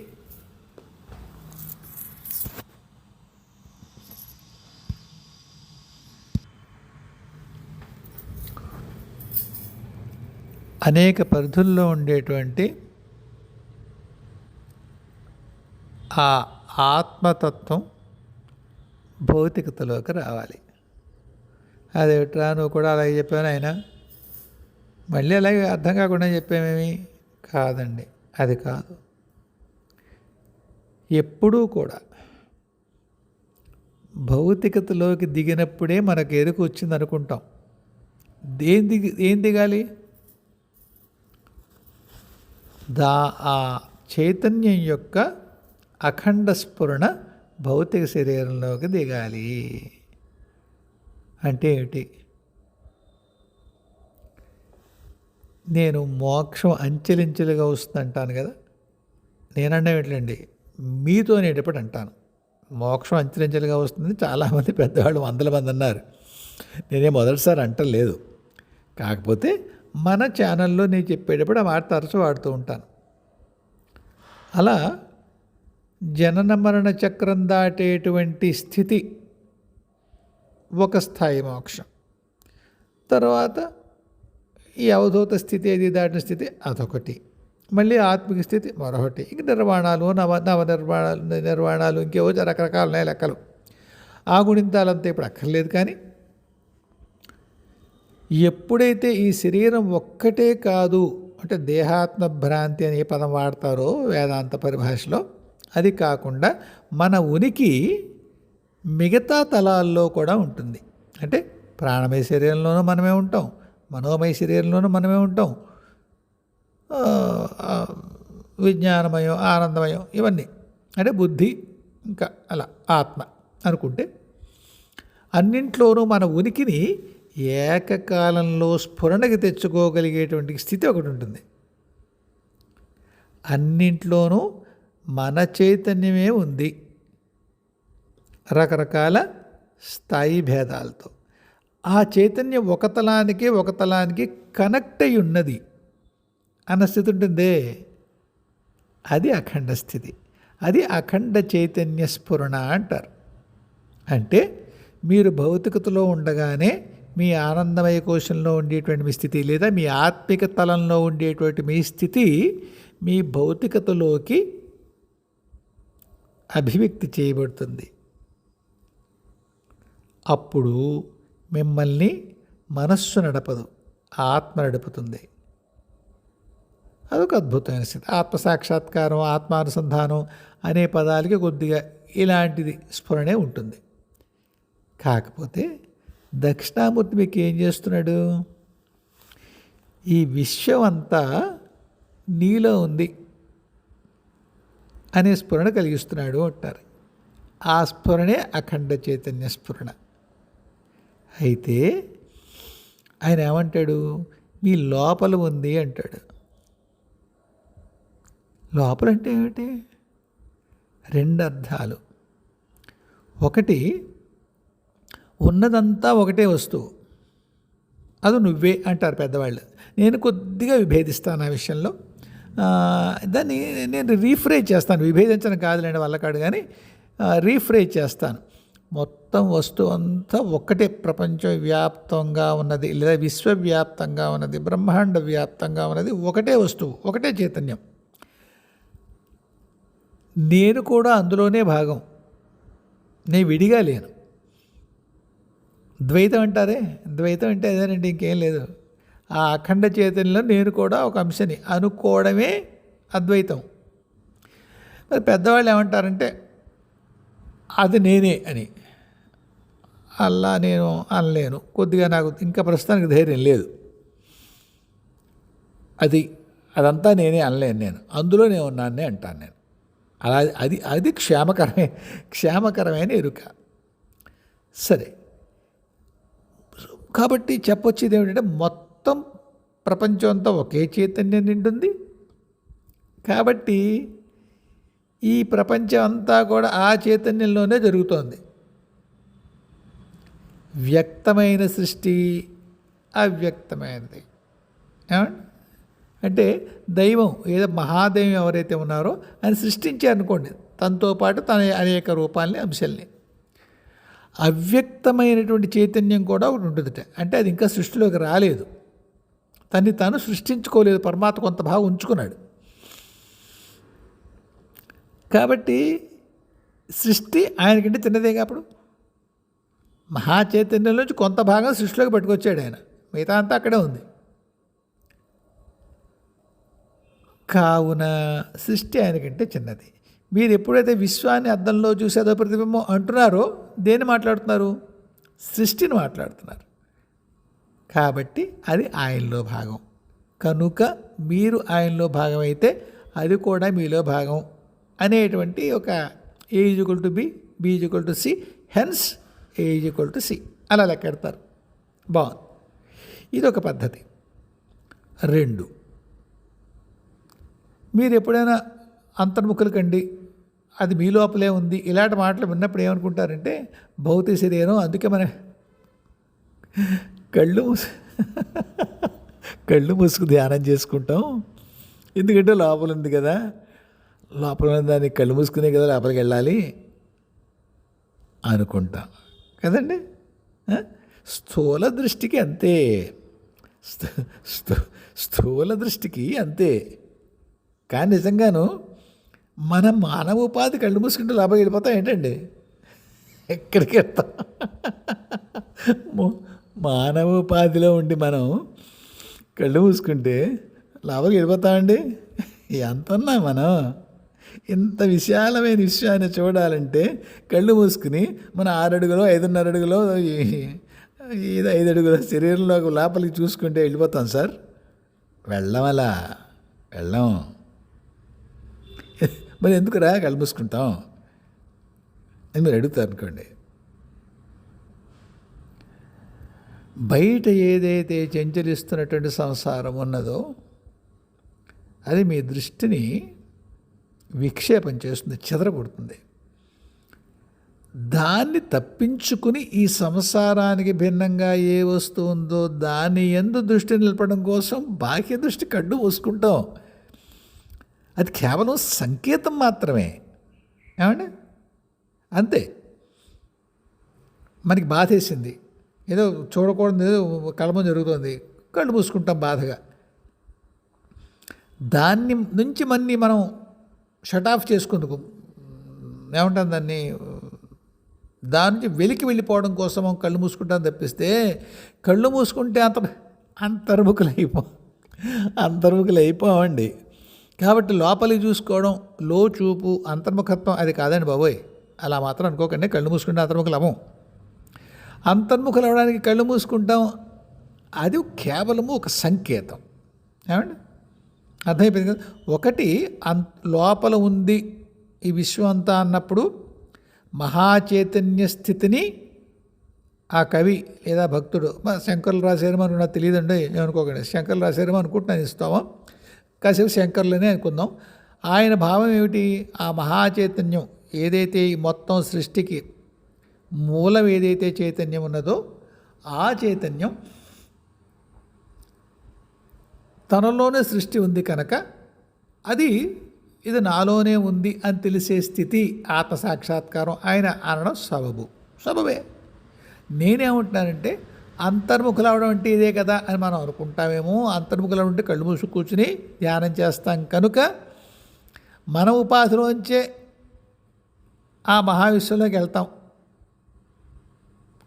ఆ ఆత్మతత్వం భౌతికతలోకి రావాలి. అదేమిట్రా నువ్వు కూడా అలాగే చెప్పాను ఆయన, మళ్ళీ అలాగే అర్థం కాకుండా చెప్పామేమి? కాదండి, అది కాదు. ఎప్పుడూ కూడా భౌతికతలోకి దిగినప్పుడే మనకు ఎరుక వచ్చింది అనుకుంటాం. ఏం దిగాలి? ఆ చైతన్యం యొక్క అఖండ స్ఫురణ భౌతిక శరీరంలోకి దిగాలి. అంటే ఏమిటి? నేను మోక్షం అంచెలించెలుగా వస్తుంది అంటాను కదా, నేనన్నా ఎట్లండి, మీతో నేటప్పుడు అంటాను మోక్షం అంచెలించెలుగా వస్తుంది. చాలామంది పెద్దవాళ్ళు 100 మంది అన్నారు, నేనే మొదటిసారి అంటలేదు. కాకపోతే మన ఛానల్లో నేను చెప్పేటప్పుడు ఆ మాట తరచు వాడుతూ ఉంటాను. అలా జనన మరణ చక్రం దాటేటువంటి స్థితి ఒక స్థాయి మోక్షం. తర్వాత ఈ అవధూత స్థితి, ఏది దాటిన స్థితి అదొకటి. మళ్ళీ ఆత్మిక స్థితి మరొకటి. ఇంక నిర్వాణాలు, నిర్వాణాలు ఇంకేవో రకరకాల ఉన్నాయి లెక్కలు. ఆ గుణింతాలంతా ఇప్పుడు అక్కర్లేదు. కానీ ఎప్పుడైతే ఈ శరీరం ఒక్కటే కాదు అంటే దేహాత్మ భ్రాంతి అనే పదం వాడతారో వేదాంత పరిభాషలో, అది కాకుండా మన ఉనికి మిగతా తలాల్లో కూడా ఉంటుంది. అంటే ప్రాణమయ శరీరంలోనూ మనమే ఉంటాం, మనోమయ శరీరంలోనూ మనమే ఉంటాం, విజ్ఞానమయం, ఆనందమయం, ఇవన్నీ అంటే బుద్ధి, ఇంకా అలా ఆత్మ అనుకుంటే అన్నింట్లోనూ మన ఉనికిని ఏకకాలంలో స్ఫురణకి తెచ్చుకోగలిగేటువంటి స్థితి ఒకటి ఉంటుంది. అన్నింట్లోనూ మన చైతన్యమే ఉంది, రకరకాల స్థాయి భేదాలతో. ఆ చైతన్యం ఒకతలానికి కనెక్ట్ అయి ఉన్నది అన్న స్థితి ఉంటుందే, అది అఖండ స్థితి. అది అఖండ చైతన్య స్ఫురణ అంటారు. అంటే మీరు భౌతికతలో ఉండగానే మీ ఆనందమయ కోశంలో ఉండేటువంటి మీ స్థితి, లేదా మీ ఆత్మిక తలంలో ఉండేటువంటి మీ స్థితి మీ భౌతికతలోకి అభివ్యక్తి చేయబడుతుంది. అప్పుడు మిమ్మల్ని మనస్సు నడపదు, ఆత్మ నడుపుతుంది. అదొక అద్భుతమైన స్థితి. ఆత్మసాక్షాత్కారం, ఆత్మానుసంధానం అనే పదాలకి కొద్దిగా ఇలాంటిది స్ఫురణే ఉంటుంది. కాకపోతే దక్షిణామూర్తి మీకు ఏం చేస్తున్నాడు? ఈ విశ్వం అంతా నీలో ఉంది అనే స్ఫురణ కలిగిస్తున్నాడు అంటారు. ఆ స్ఫురణే అఖండ చైతన్య స్ఫురణ. అయితే ఆయన ఏమంటాడు? మీ లోపల ఉంది అంటాడు. లోపల అంటే ఏమిటి? రెండు అర్థాలు. ఒకటి, ఉన్నదంతా ఒకటే వస్తువు, అది నువ్వే అంటారు పెద్దవాళ్ళు. నేను కొద్దిగా విభేదిస్తాను ఆ విషయంలో. దాన్ని నేను రీఫ్రేజ్ చేస్తాను. విభేదించడం కాదులేండి వల్ల కాదు, కానీ రీఫ్రేజ్ చేస్తాను. మొత్తం వస్తువు అంతా ఒక్కటే, ప్రపంచం వ్యాప్తంగా ఉన్నది లేదా విశ్వవ్యాప్తంగా ఉన్నది, బ్రహ్మాండ వ్యాప్తంగా ఉన్నది ఒకటే వస్తువు, ఒకటే చైతన్యం. నేను కూడా అందులోనే భాగం, నేను విడిగా లేను. ద్వైతం అంటారే, ద్వైతం అంటే అదేనండి, ఇంకేం లేదు. ఆ అఖండ చైతన్యంలో నేను కూడా ఒక అంశని అనుకోవడమే అద్వైతం. మరి పెద్దవాళ్ళు ఏమంటారంటే అది నేనే అని. అలా నేను అనలేను, కొద్దిగా నాకు ఇంకా ప్రస్తుతానికి ధైర్యం లేదు. అదంతా నేనే అనలేను, నేను అందులోనే ఉన్నానే అంటాను నేను. అలా అది క్షేమకరమైన ఎరుక. సరే, కాబట్టి చెప్పొచ్చేది ఏమిటంటే మొత్తం ప్రపంచం అంతా ఒకే చైతన్యం నిండుంది. కాబట్టి ఈ ప్రపంచం అంతా కూడా ఆ చైతన్యంలోనే జరుగుతోంది. వ్యక్తమైన సృష్టి, అవ్యక్తమైనది. అంటే దైవం, ఏదో మహాదైవం ఎవరైతే ఉన్నారో ఆయన సృష్టించారనుకోండి, తనతో పాటు తన అనేక రూపాలని, అంశాలని. అవ్యక్తమైనటువంటి చైతన్యం కూడా ఒకటి ఉంటుందట. అంటే అది ఇంకా సృష్టిలోకి రాలేదు, తన్ని తాను సృష్టించుకోలేదు. పరమాత్మ కొంత భాగం ఉంచుకున్నాడు. కాబట్టి సృష్టి ఆయనకంటే చిన్నదేగా. అప్పుడు మహాచైతన్యంలోంచి కొంత భాగం సృష్టిలోకి పట్టుకొచ్చాడు ఆయన, మిగతా అంతా అక్కడే ఉంది. కావున సృష్టి ఆయనకంటే చిన్నది. మీరు ఎప్పుడైతే విశ్వాన్ని అద్దంలో చూసి అదో ప్రతిబింబం అంటున్నారో దేన్ని మాట్లాడుతున్నారు? సృష్టిని మాట్లాడుతున్నారు. కాబట్టి అది ఆయనలో భాగం. కనుక మీరు ఆయనలో భాగం అయితే అది కూడా మీలో భాగం అనేటువంటి ఒక A=B, B=C, హెన్స్ A=C అలా లెక్కెడతారు. బాగుంది, ఇదొక పద్ధతి. 2, మీరు ఎప్పుడైనా అంతర్ముఖులు కండి, అది మీ లోపలే ఉంది, ఇలాంటి మాటలు విన్నప్పుడు ఏమనుకుంటారంటే భౌతిక శరీరం, అందుకే మన కళ్ళు మూసుకు ధ్యానం చేసుకుంటాం, ఎందుకంటే లోపల ఉంది కదా, లోపల ఉన్న దాన్ని కళ్ళు మూసుకునే కదా లోపలికి వెళ్ళాలి అనుకుంటాం కదండి. స్థూల దృష్టికి అంతే, స్థూల దృష్టికి అంతే. కానీ నిజంగాను మన మానవ ఉపాధి కళ్ళు మూసుకుంటూ లోపలికి వెళ్ళిపోతాం ఏంటండి? ఎక్కడికి వెళ్తాం? మానవ ఉపాధిలో ఉండి మనం కళ్ళు మూసుకుంటే లోపలికి వెళ్ళిపోతామండి. ఎంత ఉన్నా మనం ఇంత విశాలమైన విషయాన్ని చూడాలంటే కళ్ళు మూసుకుని మన 6 అడుగులో 5.5 అడుగులో 5 అడుగుల శరీరంలో లోపలికి చూసుకుంటే వెళ్ళిపోతాం సార్. వెళ్ళం, అలా వెళ్ళం. మరి ఎందుకురా కళ్ళు మూసుకుంటాం అని మీరు అడుగుతారు అనుకోండి. బయట ఏదైతే చంచలిస్తున్నటువంటి సంసారం ఉన్నదో అది మీ దృష్టిని విక్షేపం చేస్తుంది, చెదరగొడుతుంది. దాన్ని తప్పించుకుని ఈ సంసారానికి భిన్నంగా ఏ వస్తువు ఉందో దాని యందు దృష్టి నిలపడం కోసం బాహ్య దృష్టి కళ్ళు మూసుకుంటాం. అది కేవలం సంకేతం మాత్రమే, ఏమండి? అంతే. మనకి బాధేసింది, ఏదో చూడకూడదు, ఏదో కళ్ళ ముందు జరుగుతుంది, కళ్ళు మూసుకుంటాం బాధగా. దాన్ని నుంచి మనం షట్ ఆఫ్ చేసుకుందుకు ఏమంటాం దాన్ని, దాని నుంచి వెలికి వెళ్ళిపోవడం కోసం కళ్ళు మూసుకుంటాం తప్పిస్తే, కళ్ళు మూసుకుంటే అంతర్ముఖులైపోవండి. కాబట్టి లోపలికి చూసుకోవడం, లో చూపు, అంతర్ముఖత్వం అది కాదండి బాబోయ్. అలా మాత్రం అనుకోకండి, కళ్ళు మూసుకుంటే అంతర్ముఖులు అవ్వం. అంతర్ముఖులు అవ్వడానికి కళ్ళు మూసుకుంటాం, అది కేవలము ఒక సంకేతం. ఏమండి, అర్థమైపోయింది కదా. ఒకటి లోపల ఉంది ఈ విశ్వం అంతా అన్నప్పుడు మహాచైతన్య స్థితిని ఆ కవి లేదా భక్తుడు, శంకర్లు రాశారేమో అని నాకు తెలియదండి, ఏమనుకోకండి, శంకర్లు రాశారేమో అనుకుంటున్నాను, ఇస్తామా కాసేపు శంకర్లనే అనుకుందాం. ఆయన భావం ఏమిటి, ఆ మహాచైతన్యం ఏదైతే ఈ మొత్తం సృష్టికి మూలం ఏదైతే చైతన్యం ఉన్నదో ఆ చైతన్యం తనలోనే సృష్టి ఉంది కనుక ఇది నాలోనే ఉంది అని తెలిసే స్థితి ఆత్మసాక్షాత్కారం ఆయన అనడం సబబే. నేనేమంటున్నానంటే అంతర్ముఖులు అవడం అంటే ఇదే కదా అని మనం అనుకుంటామేమో. అంతర్ముఖులు ఉంటే కళ్ళు మూసు కూర్చుని ధ్యానం చేస్తాం కనుక మన ఉపాధిలోంచే ఆ మహావిశ్వంలోకి వెళ్తాం.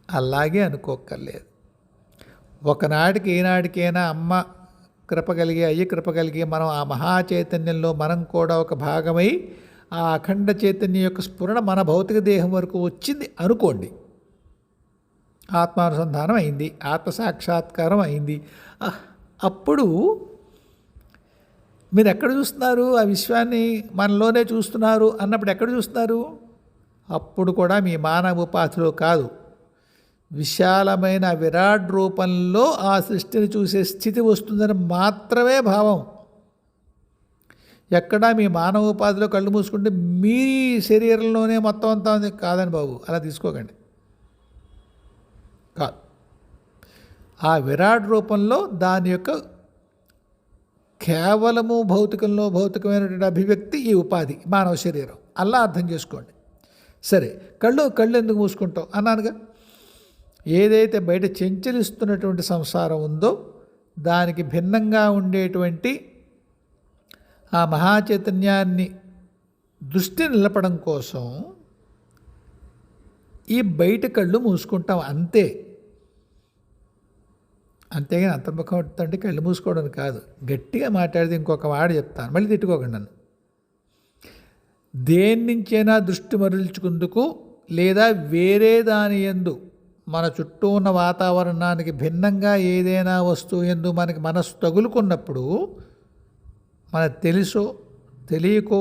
అలాగే అనుకోక్కర్లేదు. ఒకనాటికి ఏనాటికైనా అమ్మ కృప కలిగి, అయ్య కృప కలిగి మనం ఆ మహాచైతన్యంలో మనం కూడా ఒక భాగమై ఆ అఖండ చైతన్యం యొక్క స్ఫురణ మన భౌతిక దేహం వరకు వచ్చింది అనుకోండి, ఆత్మానుసంధానం అయింది, ఆత్మసాక్షాత్కారం అయింది. అప్పుడు మీరు ఎక్కడ చూస్తున్నారు, ఆ విశ్వాన్ని మనలోనే చూస్తున్నారు అన్నప్పుడు ఎక్కడ చూస్తున్నారు, అప్పుడు కూడా మీ మానవ ఉపాధిలో కాదు, విశాలమైన విరాట్ రూపంలో ఆ సృష్టిని చూసే స్థితి వస్తుందని మాత్రమే భావం. ఎక్కడా మీ మానవ ఉపాధిలో కళ్ళు మూసుకుంటే మీ శరీరంలోనే మొత్తం అంతా ఉంది కాదని బాబు, అలా తీసుకోకండి. కాదు, ఆ విరాట్ రూపంలో దాని యొక్క కేవలము భౌతికమైనటువంటి అభివ్యక్తి ఈ ఉపాధి మానవ శరీరం, అలా అర్థం చేసుకోండి. సరే, కళ్ళు ఎందుకు మూసుకుంటావు అన్నానుగా. ఏదైతే బయట చెంచలిస్తున్నటువంటి సంసారం ఉందో దానికి భిన్నంగా ఉండేటువంటి ఆ మహాచైతన్యాన్ని దృష్టి నిలపడం కోసం ఈ బయట కళ్ళు మూసుకుంటాం అంతే. అంతేగాని అంతర్ముఖం అంటే కళ్ళు మూసుకోవడం కాదు. గట్టిగా మాట్లాడితే ఇంకొక మాట చెప్తాను, మళ్ళీ తిట్టుకోకండి నన్ను. దేని నుంచైనా దృష్టి మరల్చుకుందుకు లేదా వేరే దాని యందు మన చుట్టూ ఉన్న వాతావరణానికి భిన్నంగా ఏదైనా వస్తువు యందు మనకి మనసు తగులుకున్నప్పుడు మనకు తెలుసో తెలియకో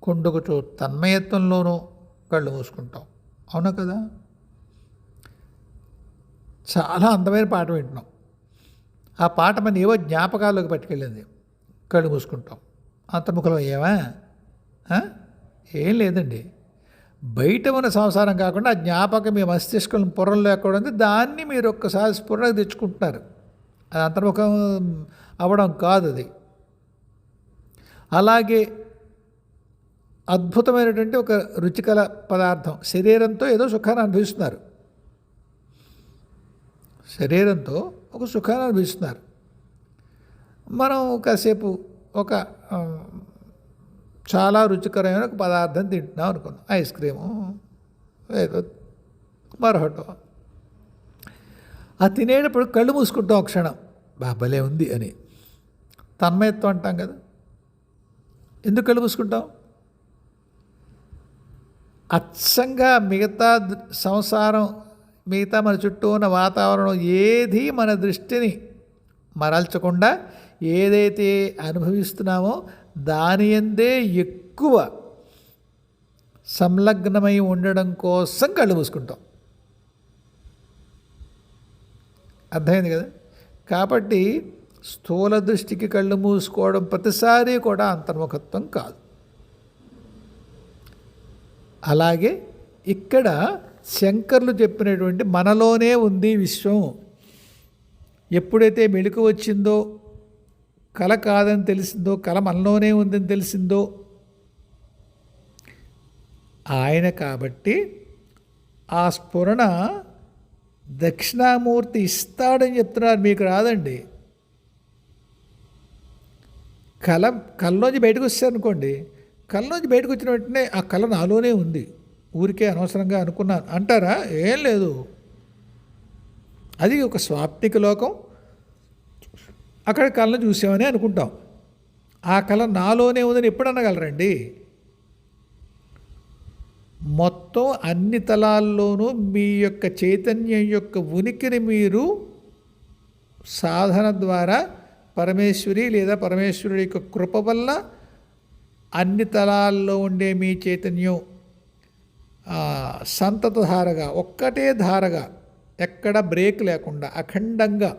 కొండొకచో తన్మయత్వంలోనూ కళ్ళు మూసుకుంటాం. అవునా కదా. చాలా అందమైన పాట వింటున్నాం, ఆ పాట మన ఏవో జ్ఞాపకాల్లోకి పట్టుకెళ్ళింది, కళ్ళు మూసుకుంటాం. అంతర్ముఖలం అయ్యావా? ఏం లేదండి, బయట ఉన్న సంసారం కాకుండా ఆ జ్ఞాపకం మీ మస్తిష్కం పొరల్లో ఎక్కడ ఉంది, దాన్ని మీరు ఒక్కసారి స్ఫురణకు తెచ్చుకుంటున్నారు. అది అంతర్ముఖం అవ్వడం కాదు అది. అలాగే అద్భుతమైనటువంటి ఒక రుచికల పదార్థం, శరీరంతో ఏదో సుఖాన్ని అనుభవిస్తున్నారు, శరీరంతో ఒక సుఖాన్ని అనుభవిస్తున్నారు. మనం కాసేపు ఒక చాలా రుచికరమైన ఒక పదార్థం తింటున్నాం అనుకున్నాం, ఐస్ క్రీము ఏదో మరొకటో. ఆ తినేటప్పుడు కళ్ళు మూసుకుంటాం ఒక క్షణం, బాబలే ఉంది అని తన్మయత్వం అంటాం కదా. ఎందుకు కళ్ళు మూసుకుంటాం? అచ్చంగా మిగతా సంసారం, మిగతా మన చుట్టూ ఉన్న వాతావరణం ఏది మన దృష్టిని మరల్చకుండా ఏదైతే అనుభవిస్తున్నామో దాని యందే ఎక్కువ సంలగ్నమై ఉండడం కోసం కళ్ళు మూసుకుంటాం. అర్థమైంది కదా. కాబట్టి స్థూల దృష్టికి కళ్ళు మూసుకోవడం ప్రతిసారి కూడా అంతర్ముఖత్వం కాదు. అలాగే ఇక్కడ శంకర్లు చెప్పినటువంటి మనలోనే ఉంది విశ్వం, ఎప్పుడైతే మెళుకు వచ్చిందో, కల కాదని తెలిసిందో, కల మనలోనే ఉందని తెలిసిందో ఆయన కాబట్టి ఆ స్ఫురణ దక్షిణామూర్తి ఇస్తాడని చెప్తున్నారు, మీకు రాదండి. కళ్ళలోంచి బయటకు వచ్చారనుకోండి, కళ్ళలోంచి బయటకు వచ్చిన వెంటనే ఆ కళ నాలోనే ఉంది, ఊరికే అనవసరంగా అనుకున్నాను అంటారా? ఏం లేదు. అది ఒక స్వాప్నిక లోకం. అక్కడ కళను చూసామని అనుకుంటాం. ఆ కళ నాలోనే ఉందని ఎప్పుడు అనగలరండి? మొత్తం అన్ని తలాల్లోనూ మీ యొక్క చైతన్యం యొక్క ఉనికిని మీరు సాధన ద్వారా పరమేశ్వరి లేదా పరమేశ్వరుడి యొక్క కృప వల్ల అన్ని తలాల్లో ఉండే మీ చైతన్యం సంతతధారగా, ఒక్కటే ధారగా, ఎక్కడ బ్రేక్ లేకుండా అఖండంగా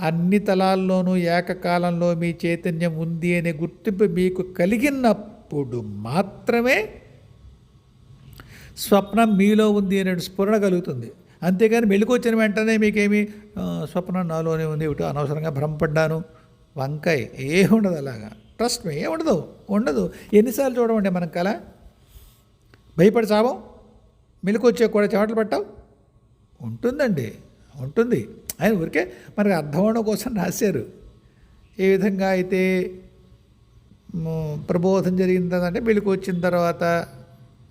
అన్ని తలాల్లోనూ ఏకకాలంలో మీ చైతన్యం ఉంది అనే గుర్తింపు మీకు కలిగినప్పుడు మాత్రమే స్వప్నం మీలో ఉంది అనే స్ఫురణ కలుగుతుంది. అంతేగాని మెలుకొచ్చిన వెంటనే మీకేమి స్వప్నం నాలోనే ఉంది, ఇటు అనవసరంగా భ్రమపడ్డాను, వంకాయ ఏముండదు. అలాగా ట్రస్ట్ మీ ఉండదు. ఎన్నిసార్లు చూడమండి మనం కళ? భయపడి చావం, మెలుకొచ్చే కూడా చెమటలు పట్టావు, ఉంటుంది. ఆయన ఊరికే మనకు అర్థం అవడం కోసం రాశారు. ఏ విధంగా అయితే ప్రబోధం జరిగిందంటే మెలుకు వచ్చిన తర్వాత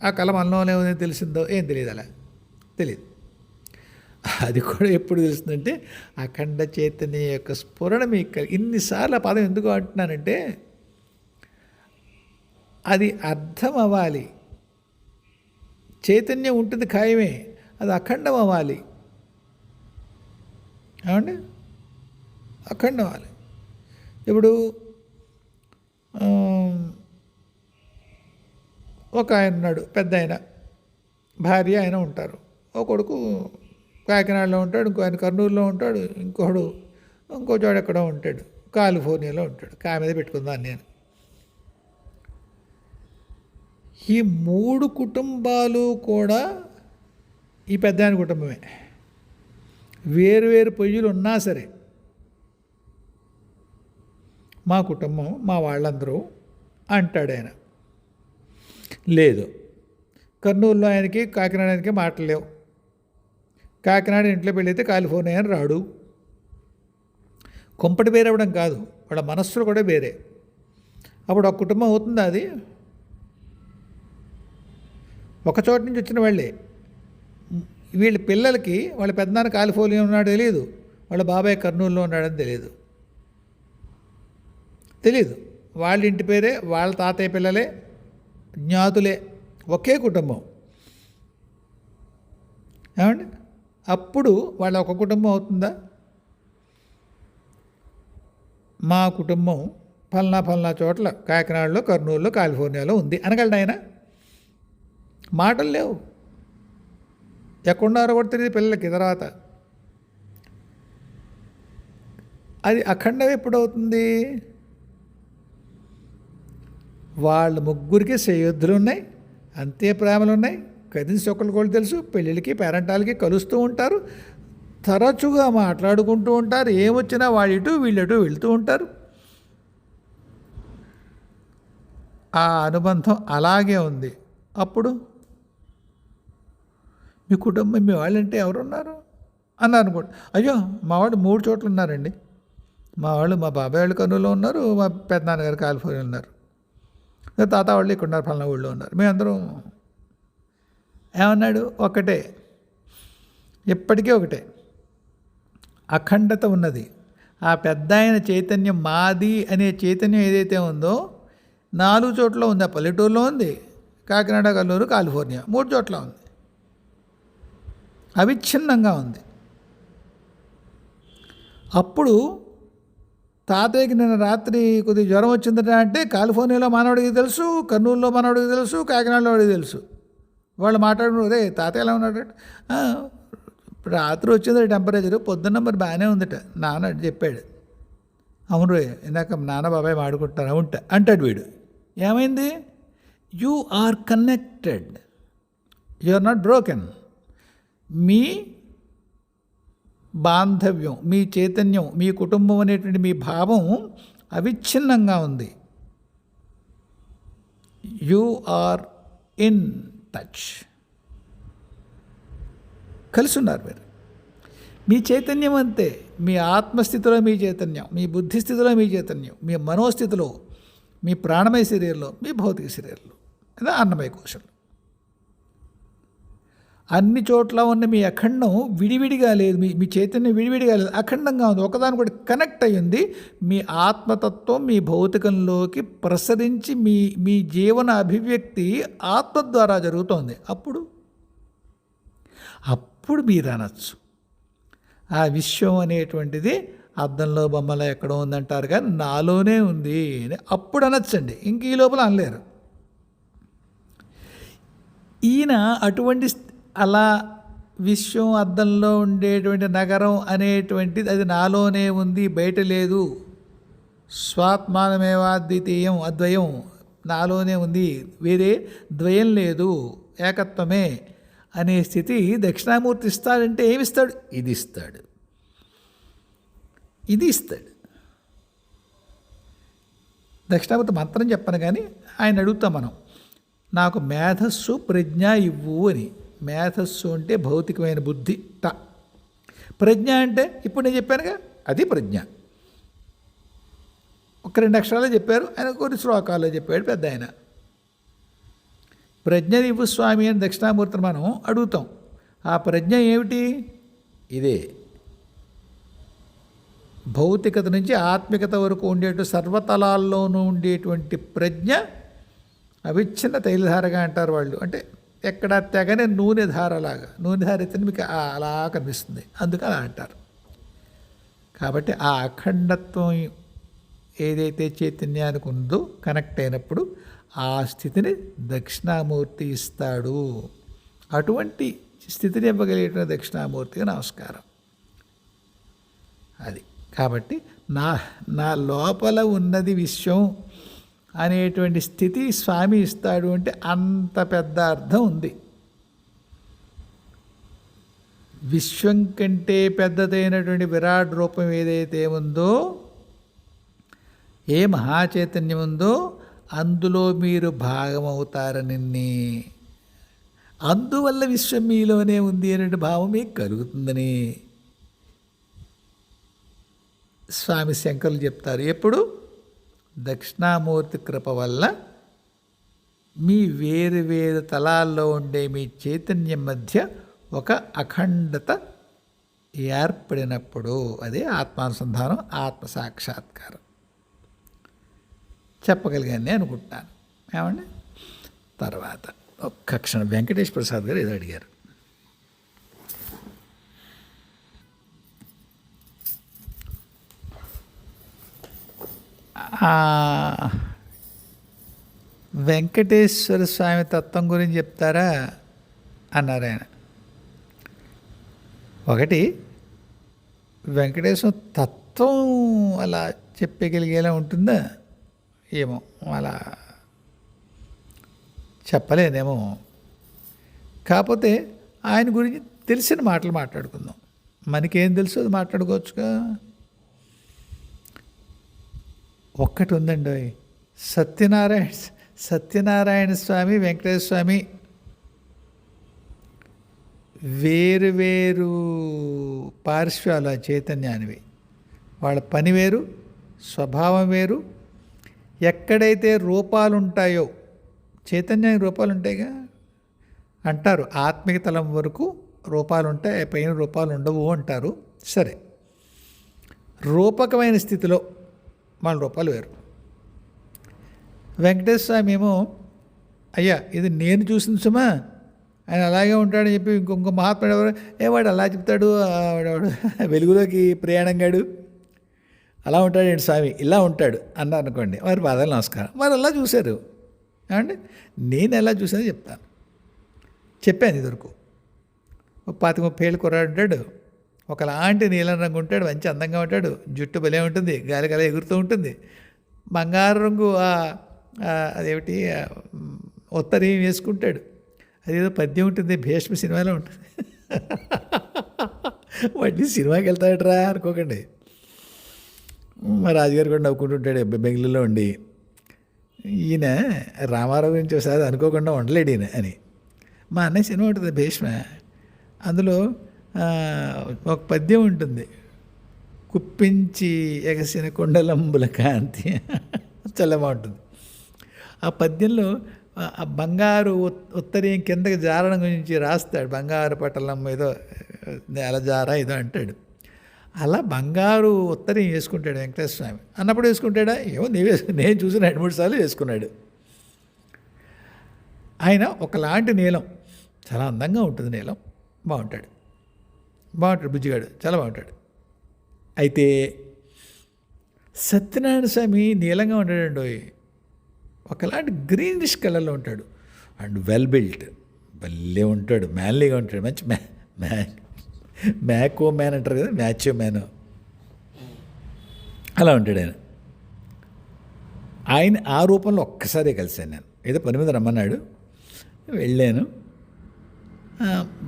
ఆ కళ మనలోనే ఉందని తెలిసిందో ఏం తెలియదు, అలా తెలియదు. అది కూడా ఎప్పుడు తెలుస్తుందంటే అఖండ చైతన్య యొక్క స్ఫురణ మీకు ఇన్నిసార్లు ఆ పదం ఎందుకు అంటున్నానంటే అది అర్థం అవ్వాలి. చైతన్యం ఉంటుంది ఖాయమే, అది అఖండం అవ్వాలి. ఏమండి? అఖండం అవ్వాలి. ఇప్పుడు ఒక ఆయన ఉన్నాడు, పెద్ద ఆయన, భార్య ఆయన ఉంటారు. ఒక కొడుకు కాకినాడలో ఉంటాడు, ఇంకో ఆయన కర్నూలులో ఉంటాడు, ఇంకో చోట ఎక్కడో ఉంటాడు, కాలిఫోర్నియాలో ఉంటాడు. మీద పెట్టుకుందాను నేను. ఈ 3 కుటుంబాలు కూడా ఈ పెద్ద ఆయన కుటుంబమే. వేరు పొయ్యిలు ఉన్నా సరే మా కుటుంబం, మా వాళ్ళందరూ అంటాడు ఆయన. లేదు, కర్నూలులో ఆయనకి కాకినాడ ఆయనకి మాటలు లేవు. కాకినాడ ఇంట్లో పెళ్ళైతే కాలిఫోర్నియా అని రాడు. కొంపటి వేరే అవ్వడం కాదు, వాళ్ళ మనస్సులు కూడా వేరే. అప్పుడు ఒక కుటుంబం అవుతుందా? అది ఒక చోట నుంచి వచ్చిన వాళ్ళే. వీళ్ళ పిల్లలకి వాళ్ళ పెద్దనాన్న కాలిఫోర్నియా ఉన్నాడో తెలియదు, వాళ్ళ బాబాయ్ కర్నూలులో ఉన్నాడని తెలియదు. వాళ్ళ ఇంటి పేరే, వాళ్ళ తాతయ్య పిల్లలే, జ్ఞాతులే, ఒకే కుటుంబం. ఏమండి? అప్పుడు వాళ్ళ ఒక కుటుంబం అవుతుందా? మా కుటుంబం ఫల్నా చోట్ల కాకినాడలో, కర్నూలులో, కాలిఫోర్నియాలో ఉంది అనగలడు ఆయన? మాటలు లేవు. ఎక్కడున్నారో కూడా తెలియదు పిల్లలకి. తర్వాత అది అఖండం ఎప్పుడవుతుంది? వాళ్ళ ముగ్గురికి సయోధ్యులు ఉన్నాయి, అంతే ప్రేమలు ఉన్నాయి, కజిన్స్ ఒకళ్ళు తెలుసు, పెళ్ళిళ్ళకి పేరెంటాలకి కలుస్తూ ఉంటారు, తరచుగా మాట్లాడుకుంటూ ఉంటారు, ఏమొచ్చినా వాళ్ళిటు వీళ్ళటు వెళ్తూ ఉంటారు. ఆ అనుబంధం అలాగే ఉంది. అప్పుడు మీ కుటుంబం, మీ వాళ్ళంటే ఎవరున్నారు అన్నారు అనుకోండి. అయ్యో మా వాళ్ళు 3 చోట్ల ఉన్నారండి. మా బాబాయ్ వాళ్ళు కర్నూలులో ఉన్నారు, మా పెద్దనాన్నగారు కాలిఫోర్నియాలో ఉన్నారు, తాత వాళ్ళు ఇక్కడ ఉన్నారు, ఫలానా ఊళ్ళో ఉన్నారు. మేమందరం ఏమన్నాడు? ఒకటే, ఎప్పటికీ ఒకటే, అఖండత ఉన్నది. ఆ పెద్ద ఆయన చైతన్యం, మాది అనే చైతన్యం ఏదైతే ఉందో 4 చోట్ల ఉంది. ఆ పల్లెటూరులో ఉంది, కాకినాడ, కర్నూలు, కాలిఫోర్నియా 3 చోట్ల ఉంది. అవిచ్ఛిన్నంగా ఉంది. అప్పుడు తాతయ్యకి నిన్న రాత్రి కొద్దిగా జ్వరం వచ్చిందట అంటే కాలిఫోర్నియాలో మనవాడికి తెలుసు, కర్నూలులో మనవాడికి తెలుసు, కాకినాడలో వాడికి తెలుసు. వాళ్ళు మాట్లాడుకున్నారు, రే తాతయ్య ఎలా ఉన్నాడు? రాత్రి వచ్చింది టెంపరేచరు, పొద్దున్న మరి బాగానే ఉందట, నాన్న చెప్పాడు. అవును రే, ఇందాక నాన్న బాబాయ్ మాడుకుంటారు అంటాడు వీడు. ఏమైంది? You are connected, you are not broken. మీ బాంధవ్యం, మీ చైతన్యం, మీ కుటుంబం అనేటువంటి మీ భావం అవిచ్ఛిన్నంగా ఉంది. You are in touch. కలిసి ఉన్నారు మీరు. మీ చైతన్యం అంతే, మీ ఆత్మస్థితిలో మీ చైతన్యం, మీ బుద్ధిస్థితిలో మీ చైతన్యం, మీ మనోస్థితిలో, మీ ప్రాణమయ శరీరంలో, మీ భౌతిక శరీరంలో, లేదా అన్నమయ కోశంలో, అన్ని చోట్ల ఉన్న మీ అఖండం విడివిడిగా లేదు. మీ చైతన్యం విడివిడిగా లేదు, అఖండంగా ఉంది, ఒకదాని కూడా కనెక్ట్ అయ్యింది. మీ ఆత్మతత్వం మీ భౌతికంలోకి ప్రసరించి మీ జీవన అభివ్యక్తి ఆత్మ ద్వారా జరుగుతోంది. అప్పుడు మీరు అనొచ్చు, ఆ విశ్వం అనేటువంటిది అద్దంలో బొమ్మలో ఎక్కడో ఉందంటారు కానీ నాలోనే ఉంది అని అప్పుడు అనొచ్చండి. ఇంక ఈ లోపల అనలేరు. ఈయన అటువంటి అలా విశ్వం అద్దంలో ఉండేటువంటి నగరం అనేటువంటిది అది నాలోనే ఉంది, బయట లేదు, స్వాత్మానమేవాద్వితీయం, అద్వయం నాలోనే ఉంది, వేరే ద్వయం లేదు, ఏకత్వమే అనే స్థితి దక్షిణామూర్తి ఇస్తాడంటే ఏమిస్తాడు? ఇది ఇస్తాడు. దక్షిణామూర్తి మంత్రం చెప్పను కానీ ఆయన అడుగుతాం మనం, నాకు మేధస్సు ప్రజ్ఞ ఇవ్వు అని. మేధస్సు అంటే భౌతికమైన బుద్ధి, ప్రజ్ఞ అంటే ఇప్పుడు నేను చెప్పానుగా అది ప్రజ్ఞ. ఒక 2 అక్షరాలే చెప్పారు ఆయన, కొన్ని శ్లోకాల్లో చెప్పాడు పెద్ద ఆయన. ప్రజ్ఞని ఇవ్వు స్వామి అని దక్షిణామూర్తిని మనం అడుగుతాం. ఆ ప్రజ్ఞ ఏమిటి? ఇదే భౌతికత నుంచి ఆత్మికత వరకు ఉండేటువంటి సర్వతలాల్లోనూ ఉండేటువంటి ప్రజ్ఞ అవిచ్ఛిన్న తైలధారగా అంటారు వాళ్ళు. అంటే ఎక్కడ తెగనే నూనె ధారలాగా, నూనె ధార అయితే మీకు అలా కనిపిస్తుంది, అందుకు అలా అంటారు. కాబట్టి ఆ అఖండత్వం ఏదైతే చైతన్యానికి ఉందో కనెక్ట్ అయినప్పుడు ఆ స్థితిని దక్షిణామూర్తి ఇస్తాడు. అటువంటి స్థితిని ఇవ్వగలిగిన దక్షిణామూర్తికి నమస్కారం. అది కాబట్టి నా లోపల ఉన్నది విశ్వం అనేటువంటి స్థితి స్వామి ఇస్తాడు అంటే అంత పెద్ద అర్థం ఉంది. విశ్వం కంటే పెద్దదైనటువంటి విరాట్ రూపం ఏదైతే ఉందో, ఏ మహాచైతన్యం ఉందో అందులో మీరు భాగమవుతారని, అందువల్ల విశ్వం మీలోనే ఉంది అనే భావం మీకు కలుగుతుందని స్వామి శంకరులు చెప్తారు. ఎప్పుడు? దక్షిణామూర్తి కృప వల్ల మీ వేరు వేరు తలాల్లో ఉండే మీ చైతన్యం మధ్య ఒక అఖండత ఏర్పడినప్పుడు అదే ఆత్మానుసంధానం, ఆత్మసాక్షాత్కారం. చెప్పగలిగానే అనుకుంటున్నాను. ఏమండి? తర్వాత ఒక్క క్షణం, వెంకటేష్ ప్రసాద్ గారు ఏదో అడిగారు. వెంకటేశ్వర స్వామి తత్వం గురించి చెప్తారా అన్నారు ఆయన. ఒకటి, వెంకటేశ్వర తత్వం అలా చెప్పగలిగేలా ఉంటుందా ఏమో, అలా చెప్పలేదేమో. కాకపోతే ఆయన గురించి తెలిసిన మాటలు మాట్లాడుకుందాం. మనకేం తెలుసు అది మాట్లాడుకోవచ్చుగా. ఒక్కటి ఉందండి, సత్యనారాయణ స్వామి, వెంకటేశ్వర స్వామి వేరు వేరు పార్శ్వాలు ఆ చైతన్యానివి. వాళ్ళ పని వేరు, స్వభావం వేరు. ఎక్కడైతే రూపాలు ఉంటాయో, చైతన్యానికి రూపాలు ఉంటాయిగా అంటారు, ఆత్మిక తలం వరకు రూపాలు ఉంటాయి, పైన రూపాలు ఉండవు అంటారు. సరే, రూపకమైన స్థితిలో మన రూపాలు వేరు. వెంకటేశ్వర స్వామి ఏమో, అయ్యా ఇది నేను చూసిన సుమా, ఆయన అలాగే ఉంటాడని చెప్పి ఇంకొక మహాత్ముడు ఎవరు, వాడు అలా చెప్తాడు, వాడు వెలుగులోకి ప్రయాణంగాడు, అలా ఉంటాడు స్వామి, ఇలా ఉంటాడు అన్నారు అనుకోండి, వారి పాదాలు నమస్కారం. వారు అలా చూశారు. ఏమండి? నేను ఎలా చూసానో చెప్తాను. చెప్పాను ఇదివరకు. 25-30 ఏళ్ళు కుర్రాడు ఉంటాడు, ఒకలాంటి నీలం రంగు ఉంటాడు, మంచి అందంగా ఉంటాడు, జుట్టు భలే ఉంటుంది, గాలి కల ఎగురుతూ ఉంటుంది, బంగారు రంగు అదేమిటి ఉత్తరీ వేసుకుంటాడు. అదేదో పద్యం ఉంటుంది, భీష్మ సినిమాలో ఉంటుంది. వాడిని సినిమాకి వెళ్తాడరా అనుకోకండి. మా రాజుగారు కూడా నవ్వుకుంటుంటాడు బెంగళూరులో ఉండి, ఈయన రామారావు గురించి ఒకసారి అనుకోకుండా ఉండలేడు ఈయన అని. మా అన్నయ్య సినిమా ఉంటుంది భీష్మ, అందులో ఒక పద్యం ఉంటుంది, కుప్పించి ఎగసిన కొండలంబుల కాంతి, చాలా బాగుంటుంది. ఆ పద్యంలో ఆ బంగారు ఉత్తరీయం కిందకి జారడం గురించి రాస్తాడు. బంగారు పటలం ఏదో నేల జార ఏదో అంటాడు. అలా బంగారు ఉత్తరీయం వేసుకుంటాడు వెంకటేశ్వర స్వామి. అన్నప్పుడు వేసుకుంటాడా ఏమో, నేను చూసిన 2-3 సార్లు వేసుకున్నాడు. ఆయన ఒకలాంటి నీలం, చాలా అందంగా ఉంటుంది నీలం, బాగుంటాడు బుజ్జిగాడు, చాలా బాగుంటాడు. అయితే సత్యనారాయణ స్వామి నీలంగా ఉంటాడండి, ఒకలాంటి గ్రీనిష్ కలర్లో ఉంటాడు. అండ్ వెల్ బిల్ట్, భలే ఉంటాడు, మ్యాన్లీగా ఉంటాడు, మంచి మ్యాకో మ్యాన్ అంటారు కదా, మ్యాచో మ్యాన్, అలా ఉంటాడు ఆయన. ఆయన ఆ రూపంలో ఒక్కసారే కలిశాను నేను. ఏదో పని మీద రమ్మన్నాడు, వెళ్ళాను.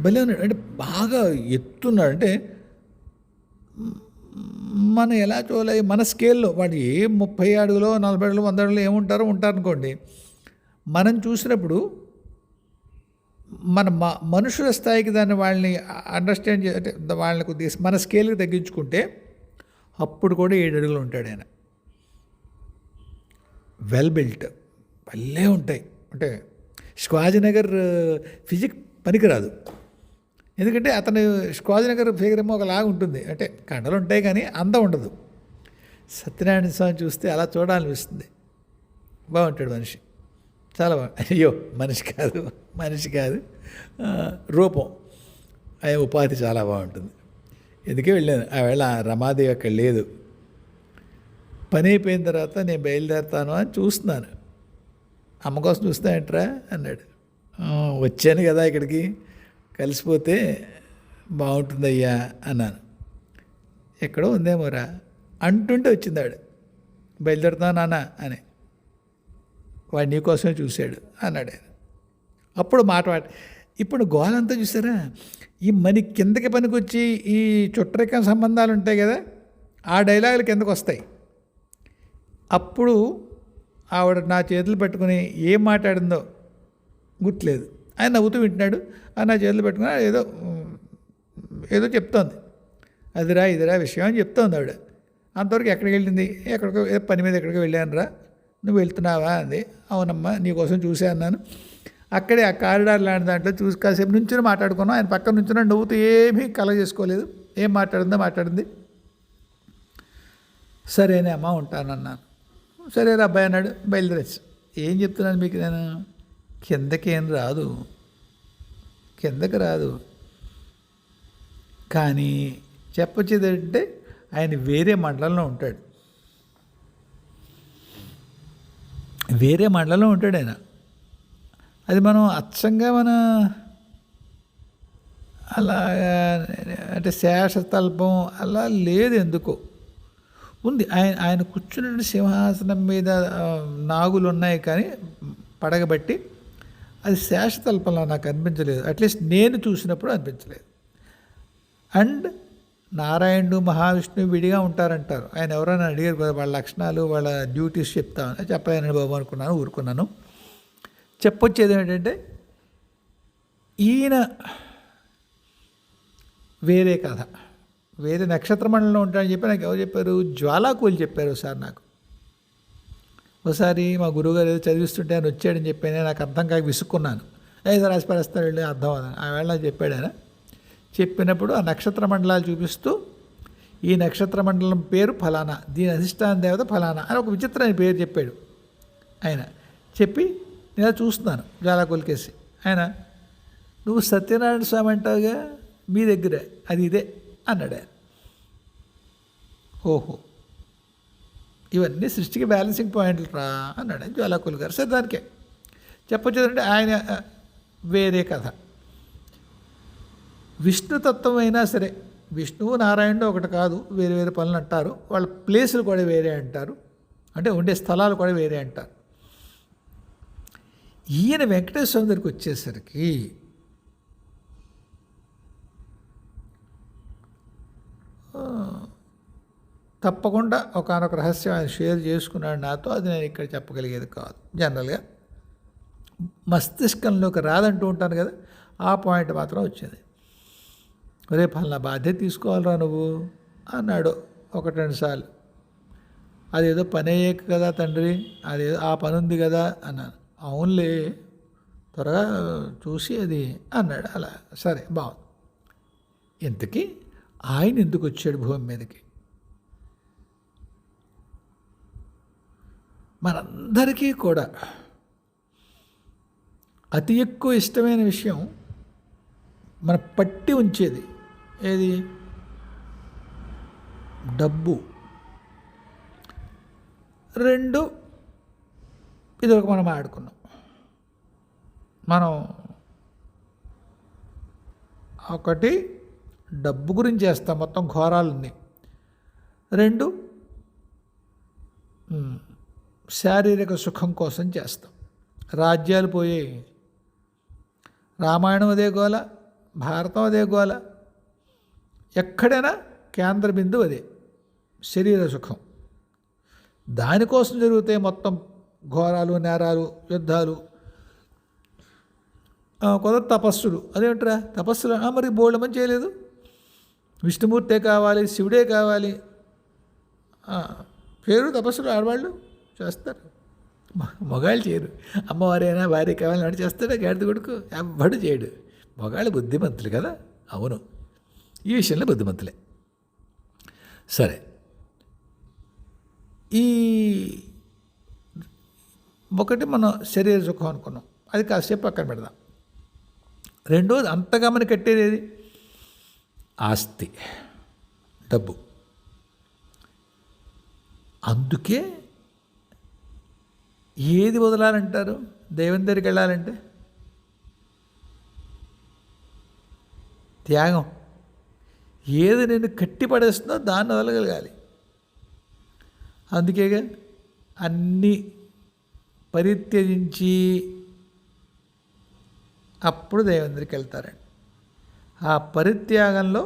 భలే ఉన్నాడు, అంటే బాగా ఎత్తున్నాడు. అంటే మనం ఎలా చూడాలి, మన స్కేల్లో వాడు ఏ 30 అడుగులో 40 అడుగులో 100 అడుగులో ఏముంటారో ఉంటారనుకోండి. మనం చూసినప్పుడు మన మనుషుల స్థాయికి దాన్ని వాళ్ళని అండర్స్టాండ్ అంటే వాళ్ళని కొద్దిగా మన స్కేల్కి తగ్గించుకుంటే అప్పుడు కూడా 7 అడుగులు ఉంటాడు ఆయన. వెల్ బిల్ట్, భలే ఉంటాయి. అంటే శివాజీనగర్ ఫిజిక్ పనికిరాదు, ఎందుకంటే అతను శివాజీనగర్ ఫిగర్ ఏమో ఒకలాగా ఉంటుంది, అంటే కండలు ఉంటాయి కానీ అందం ఉండదు. సత్యనారాయణ స్వామి చూస్తే అలా చూడాలనిపిస్తుంది. బాగుంటాడు మనిషి, చాలా అయ్యో మనిషి కాదు రూపం, ఆయన ఉపాధి చాలా బాగుంటుంది. ఎందుకే వెళ్ళాను. ఆ వేళ రమాదేవి అక్కడ లేదు. పని అయిపోయిన తర్వాత నేను బయలుదేరుతాను అని చూస్తున్నాను. అమ్మ కోసం చూస్తాయంట్రా అన్నాడు. వచ్చాను కదా ఇక్కడికి, కలిసిపోతే బాగుంటుందయ్యా అన్నాను. ఎక్కడో ఉందేమోరా అంటుంటే వచ్చింది ఆవిడ. బయలుదేరుతాను నాన్న అని. వాడు నీకోసమే చూశాడు అన్నాడు ఆయన. అప్పుడు మాట ఇప్పుడు గోలంతా చూసారా, ఈ మన కిందకి పనికొచ్చి ఈ చుట్టరికం సంబంధాలు ఉంటాయి కదా, ఆ డైలాగులు కిందకు వస్తాయి. అప్పుడు ఆవిడ నా చేతులు పెట్టుకుని ఏం మాట్లాడిందో గుర్తులేదు, ఆయన నవ్వుతూ వింటున్నాడు. నా చేతులు పెట్టుకుని ఏదో చెప్తోంది, అదిరా ఇదిరా విషయం అని చెప్తోంది ఆవిడ. అంతవరకు ఎక్కడికి వెళ్ళింది, ఎక్కడికో పని మీద ఎక్కడికో వెళ్ళానురా, నువ్వు వెళ్తున్నావా అంది. అవునమ్మా నీకోసం చూసా అన్నాను. అక్కడే ఆ కారిడార్ లాంటి దాంట్లో చూసి కాసేపు నుంచుని మాట్లాడుకున్నాం. ఆయన పక్కన నుంచుని నవ్వుతూ ఏమీ కలగ చేసుకోలేదు. ఏం మాట్లాడింది. సరేనే అమ్మా ఉంటానన్నాను. సరేరా అబ్బాయి అన్నాడు. బయలుదేరచ్చు. ఏం చెప్తున్నాను మీకు నేను, కిందకి రాదు. కానీ చెప్పొచ్చేది ఏంటంటే ఆయన వేరే మండలంలో ఉంటాడు. ఆయన. అది మనం అచ్చంగా అలా అంటే శేషతల్పం అలా లేదు, ఎందుకో ఉంది. ఆయన కూర్చున్న సింహాసనం మీద నాగులు ఉన్నాయి కానీ పడగబట్టి అది శేషతల్పంలో నాకు అనిపించలేదు. అట్లీస్ట్ నేను చూసినప్పుడు అనిపించలేదు. అండ్ నారాయణుడు మహావిష్ణువు విడిగా ఉంటారంటారు. ఆయన ఎవరైనా అడిగారు కదా వాళ్ళ లక్షణాలు వాళ్ళ డ్యూటీస్ చెప్తామని, చెప్పలేను బాబు అనుకున్నాను, ఊరుకున్నాను. చెప్పొచ్చేది ఏంటంటే ఈయన వేరే కథ, వేరే నక్షత్ర మండలంలో ఉంటాడని చెప్పి నాకు ఎవరు చెప్పారు, జ్వాలాకులు చెప్పారు ఒకసారి నాకు. ఒకసారి మా గురువుగారు ఏదో చదివిస్తుంటే ఆయన వచ్చాడని చెప్పాను, నాకు అర్థం కాక విసుక్కున్నాను. ఏదో రాసి పడేస్తాడు వెళ్ళి అర్థం అవ్వదని. ఆ వేళ చెప్పాడు ఆయన. చెప్పినప్పుడు ఆ నక్షత్ర మండలాలు చూపిస్తూ ఈ నక్షత్ర మండలం పేరు ఫలానా, దీని అధిష్టాన దేవత ఫలానా అని ఒక విచిత్రమైన పేరు చెప్పాడు ఆయన. చెప్పి నేను చూస్తున్నాను జ్వాలాకులకేసి. ఆయన నువ్వు సత్యనారాయణ స్వామి అంటావుగా మీ దగ్గరే, అది ఇదే అన్నాడు ఆయన. ఓహో ఇవన్నీ సృష్టికి బ్యాలెన్సింగ్ పాయింట్లు రా అన్నాడు ఆయన జ్వాలాకులు గారు. సరే దానికే చెప్పొచ్చేదంటే ఆయన వేరే కథ. విష్ణుతత్వం అయినా సరే, విష్ణువు నారాయణుడు ఒకటి కాదు, వేరే వేరే పనులు అంటారు. వాళ్ళ ప్లేసులు కూడా వేరే అంటారు, అంటే ఉండే స్థలాలు కూడా వేరే అంటారు. ఈయన వెంకటేశ్వర స్వామి దగ్గరికి వచ్చేసరికి తప్పకుండా ఒకానొక రహస్యం ఆయన షేర్ చేసుకున్నాడు నాతో. అది నేను ఇక్కడ చెప్పగలిగేది కాదు. జనరల్గా మస్తిష్కంలోకి రాదంటూ ఉంటాను కదా, ఆ పాయింట్ మాత్రం వచ్చింది. ఒరే పలానా బాధ్యత తీసుకోవాలరా నువ్వు అన్నాడు 1-2 సార్లు. అదేదో పని అయ్యాక కదా తండ్రి, అదేదో ఆ పని ఉంది కదా అన్నాను. అవునులే, త్వరగా చూసి అది అన్నాడు. అలా సరే బాగుంది. ఇంతకీ ఆయన ఎందుకు వచ్చాడు భూమి మీదకి? మనందరికీ కూడా అతి ఎక్కువ ఇష్టమైన విషయం మన పట్టి ఉంచేది ఏది? డబ్బు. 2 ఇదొక మనం ఆడుకున్నాం. మనం ఒకటి డబ్బు గురించి చేస్తాం మొత్తం ఘోరాలన్నీ. 2 శారీరక సుఖం కోసం చేస్తాం. రాజ్యాలు పోయాయి. రామాయణం అదే గోల, భారతం అదే గోల. ఎక్కడైనా కేంద్ర బిందువు అదే, శరీర సుఖం. దానికోసం జరుగుతాయి మొత్తం ఘోరాలు, నేరాలు, యుద్ధాలు, కొంత తపస్సులు. అదేంటరా తపస్సులు? మరి బోల్డ్ మంది చేయలేదు. విష్ణుమూర్తే కావాలి, శివుడే కావాలి, పేరు తపస్సులు ఆడవాళ్ళు చేస్తారు, మగాళ్ళు చేయరు. అమ్మవారైనా భార్య కావాలని వాడు చేస్తాడా? గాడిద కొడుకు ఎవ్వడు చేయడు. మగాళ్ళు బుద్ధిమంతులు కదా. అవును, ఈ విషయంలో బుద్ధిమంతులే. సరే, ఈ ఒకటి మనం శరీర సుఖం అనుకున్నాం, అది కాసేపు పక్కన పెడదాం. రెండోది అంతగా మనకి కట్టేది ఏది? ఆస్తి, డబ్బు. అందుకే ఏది వదలాలంటారు దేవుని దగ్గరికి వెళ్ళాలంటే? త్యాగం. ఏది నేను కట్టి పడేస్తుందో దాన్ని వదలగలగాలి. అందుకేగా అన్నీ పరిత్యజించి అప్పుడు దేవుని దగ్గరికి వెళ్తారండి. ఆ పరిత్యాగంలో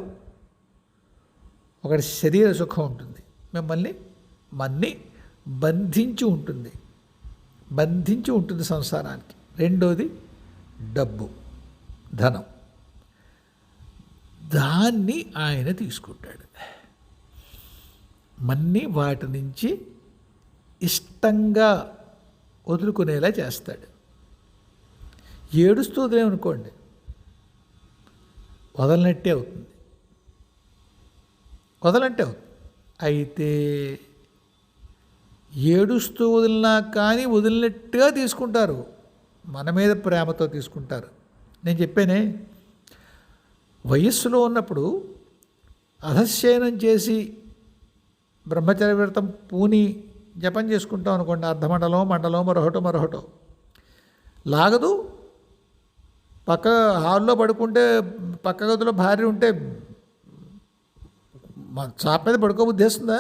ఒకటి శరీర సుఖం ఉంటుంది, మన్ని బంధించి ఉంటుంది సంసారానికి. రెండోది డబ్బు, ధనం. దాన్ని ఆయన తీసుకుంటాడు. మన్ని వాటి నుంచి ఇష్టంగా వదులుకునేలా చేస్తాడు. ఏడుస్తూ వదిలేమనుకోండి, వదలనట్టే అవుతుంది. అయితే ఏడుస్తూ వదిలినా కానీ వదిలినట్టుగా తీసుకుంటారు, మన మీద ప్రేమతో తీసుకుంటారు. నేను చెప్పానే, వయస్సులో ఉన్నప్పుడు అధశ్యయనం చేసి బ్రహ్మచర్య వ్రతం పూని జపం చేసుకుంటాం అనుకోండి, అర్ధమండలం, మండలం, మరొకటో లాగదు. పక్క హాల్లో పడుకుంటే పక్క గదిలో భార్య ఉంటే చాప మీద పడుకోబుద్ధి వేస్తుందా?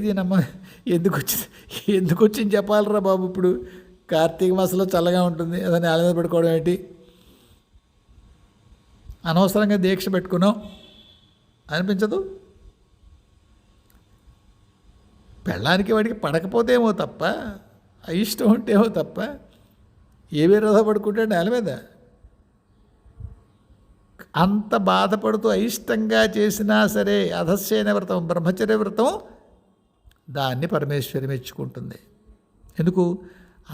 దీనమ్మ ఎందుకు వచ్చింది చెప్పాలరా బాబు. ఇప్పుడు కార్తీక మాసంలో చల్లగా ఉంటుంది, అదే నేల మీద పడుకోవడం ఏంటి, అనవసరంగా దీక్ష పెట్టుకున్నాం అనిపించదు? పెళ్ళానికి వాడికి పడకపోతే ఏమో తప్ప, అయిష్టం ఉంటేమో తప్ప, ఏ విరోధ పడుకుంటే నేల మీద. అంత బాధపడుతూ అయిష్టంగా చేసినా సరే అధశ్యయన వ్రతం, బ్రహ్మచర్య వ్రతం, దాన్ని పరమేశ్వరి మెచ్చుకుంటుంది. ఎందుకు?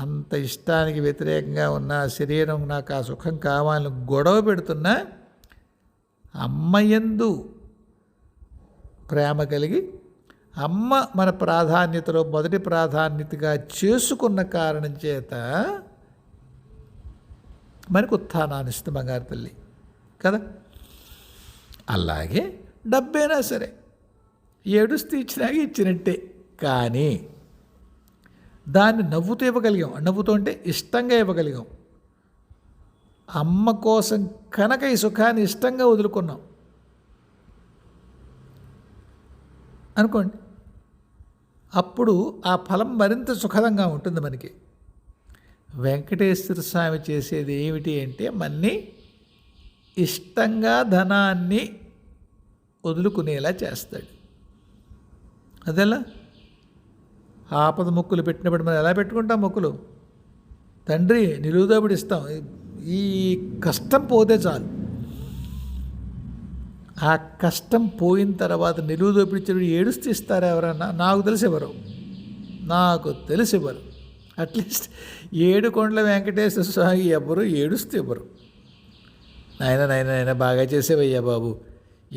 అంత ఇష్టానికి వ్యతిరేకంగా ఉన్న శరీరం నాకు ఆ సుఖం కావాలని గొడవ పెడుతున్నా అమ్మయందు ప్రేమ కలిగి, అమ్మ మన ప్రాధాన్యతలో మొదటి ప్రాధాన్యతగా చేసుకున్న కారణం చేత మనకు ఉత్థానాన్ని ఇస్తుంది బంగారు తల్లి కదా. అలాగే డబ్బైనా సరే ఏడుస్తూ ఇచ్చినాక ఇచ్చినట్టే, కానీ దాన్ని నవ్వుతూ ఇవ్వగలిగాం. నవ్వుతూ అంటే ఇష్టంగా ఇవ్వగలిగాం. అమ్మ కోసం కనుక ఈ సుఖాన్ని ఇష్టంగా వదులుకున్నాం అనుకోండి, అప్పుడు ఆ ఫలం మరింత సుఖదంగా ఉంటుంది మనకి. వెంకటేశ్వర స్వామి చేసేది ఏమిటి అంటే, మన్ని ఇష్టంగా ధనాన్ని వదులుకునేలా చేస్తాడు. అదెలా? ఆపద మొక్కులు పెట్టినప్పుడు మనం ఎలా పెట్టుకుంటాం మొక్కులు? తండ్రి నిలువుదోబడి ఇస్తాం, ఈ కష్టం పోతే చాలు, ఆ కష్టం పోయిన తర్వాత నిలువు దోపిడిచ్చాడు ఏడుస్తూ ఇస్తారా ఎవరన్నా? నాకు తెలిసి ఎవరు అట్లీస్ట్ ఏడుకొండల వెంకటేశ్వర స్వామి ఎవరు ఏడుస్తూ ఇవ్వరు. నాయన బాగా చేసేవయ్యా బాబు,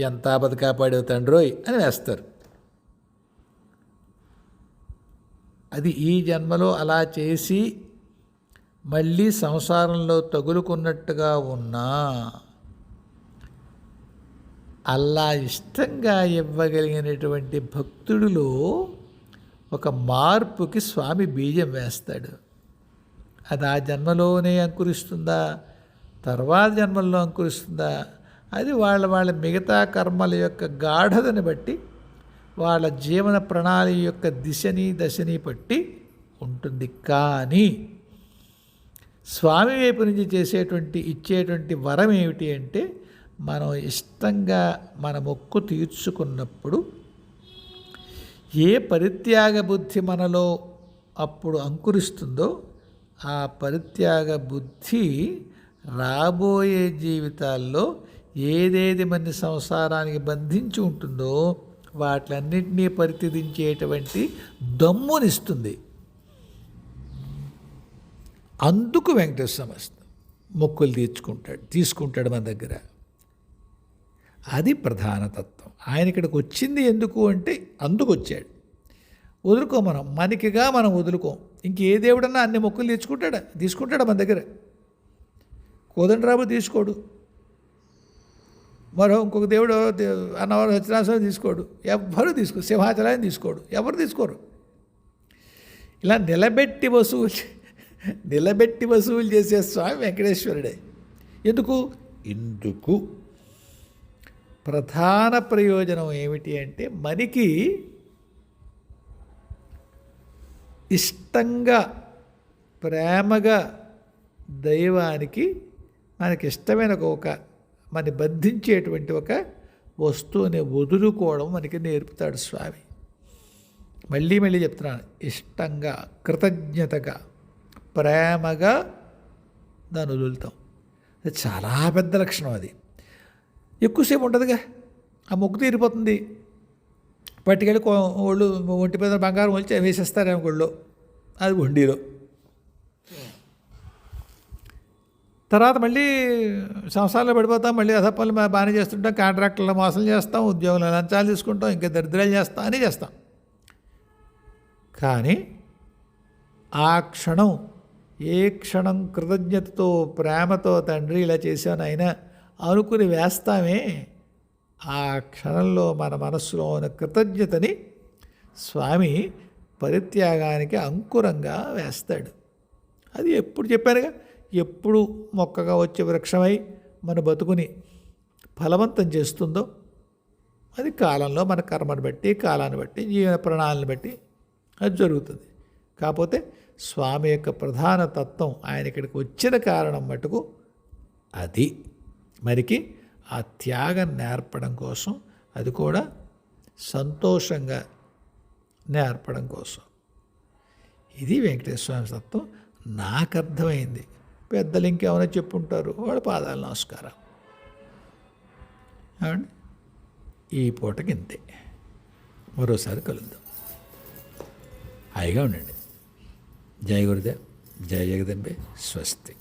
ఎంత ఆపద కాపాడేవు తండ్రోయ్ అని వేస్తారు. అది ఈ జన్మలో అలా చేసి మళ్ళీ సంసారంలో తగులుకున్నట్టుగా ఉన్నా అలా ఇష్టంగా ఇవ్వగలిగినటువంటి భక్తుడిలో ఒక మార్పుకి స్వామి బీజం వేస్తాడు. అది ఆ జన్మలోనే అంకురిస్తుందా, తర్వాత జన్మల్లో అంకురిస్తుందా, అది వాళ్ళ మిగతా కర్మల యొక్క గాఢతని బట్టి, వాళ్ళ జీవన ప్రణాళిక యొక్క దశని బట్టి ఉంటుంది. కానీ స్వామి వైపు నుంచి ఇచ్చేటువంటి వరం ఏమిటి అంటే, మనం ఇష్టంగా మన మొక్కు తీర్చుకున్నప్పుడు ఏ పరిత్యాగ బుద్ధి మనలో అప్పుడు అంకురిస్తుందో ఆ పరిత్యాగ బుద్ధి రాబోయే జీవితాల్లో ఏదేది మన సంసారానికి బంధించి ఉంటుందో వాటిలన్నింటినీ పరిత్యజించేటువంటి దమ్మునిస్తుంది. అందుకు వెంకటేశ్వర స్వామి మొక్కులు తీసుకుంటాడు మన దగ్గర. అది ప్రధాన తత్వం. ఆయన ఇక్కడికి వచ్చింది ఎందుకు అంటే అందుకు వచ్చాడు. మనకిగా మనం వదులుకోం. ఇంకే దేవుడన్నా అన్ని మొక్కులు తీసుకుంటాడా మన దగ్గర? కోదండరాము తీసుకోడు, ఇంకొక దేవుడు అన్నవరం సత్యనారాయణ తీసుకోడు, ఎవ్వరూ సింహాచలాన్ని తీసుకోడు, ఎవరు తీసుకోరు. ఇలా నిలబెట్టి వసూలు చేసే స్వామి వెంకటేశ్వరుడే. ఇందుకు ప్రధాన ప్రయోజనం ఏమిటి అంటే, మనకి ఇష్టంగా ప్రేమగా దైవానికి మనకి ఇష్టమైన మనని బంధించేటువంటి ఒక వస్తువుని వదులుకోవడం మనకి నేర్పుతాడు స్వామి. మళ్ళీ చెప్తున్నాను, ఇష్టంగా కృతజ్ఞతగా ప్రేమగా దాన్ని వదులుతాం. అది చాలా పెద్ద లక్షణం. అది ఎక్కువసేపు ఉంటుందిగా, ఆ మొక్కు తీరిపోతుంది. పట్టుకెళ్ళి ఒంటి మీద బంగారం వచ్చి వేసేస్తారేమో గుళ్ళో, అది హుండీలో. తర్వాత మళ్ళీ సంవత్సరాల్లో పడిపోతాం, మళ్ళీ అసపనులు బాగానే చేస్తుంటాం, కాంట్రాక్టర్లో మోసం చేస్తాం, ఉద్యోగులు లంచాలు తీసుకుంటాం, ఇంకా దరిద్రాలు చేస్తాం, అని చేస్తాం. కానీ ఆ క్షణం, ఏ క్షణం కృతజ్ఞతతో ప్రేమతో తండ్రి ఇలా చేశాను ఆయన అనుకుని వేస్తామే, ఆ క్షణంలో మన మనస్సులో ఉన్న కృతజ్ఞతని స్వామి పరిత్యాగానికి అంకురంగా వేస్తాడు. అది ఎప్పుడు చెప్పానుగా, ఎప్పుడు మొక్కగా వచ్చే వృక్షమై మన బతుకుని ఫలవంతం చేస్తుందో అది కాలంలో మన కర్మను బట్టి, కాలాన్ని బట్టి, జీవన ప్రణాళికను బట్టి అది జరుగుతుంది. కాకపోతే స్వామి యొక్క ప్రధాన తత్వం, ఆయన ఇక్కడికి వచ్చిన కారణం మటుకు అది మరికి ఆ త్యాగం నేర్పడం కోసం, అది కూడా సంతోషంగా నేర్పడం కోసం. ఇది వెంకటేశ్వర స్వామి తత్వం. నాకు అర్థమైంది. పెద్దలు ఇంకేమైనా చెప్పుంటారు, వాళ్ళ పాదాలు నమస్కారం. ఏమండి, ఈ పూటకి ఇంతే. మరోసారి కలుద్దాం. హాయిగా ఉండండి. జయ గురుదేవ్, జయ జగదంబే, స్వస్తి.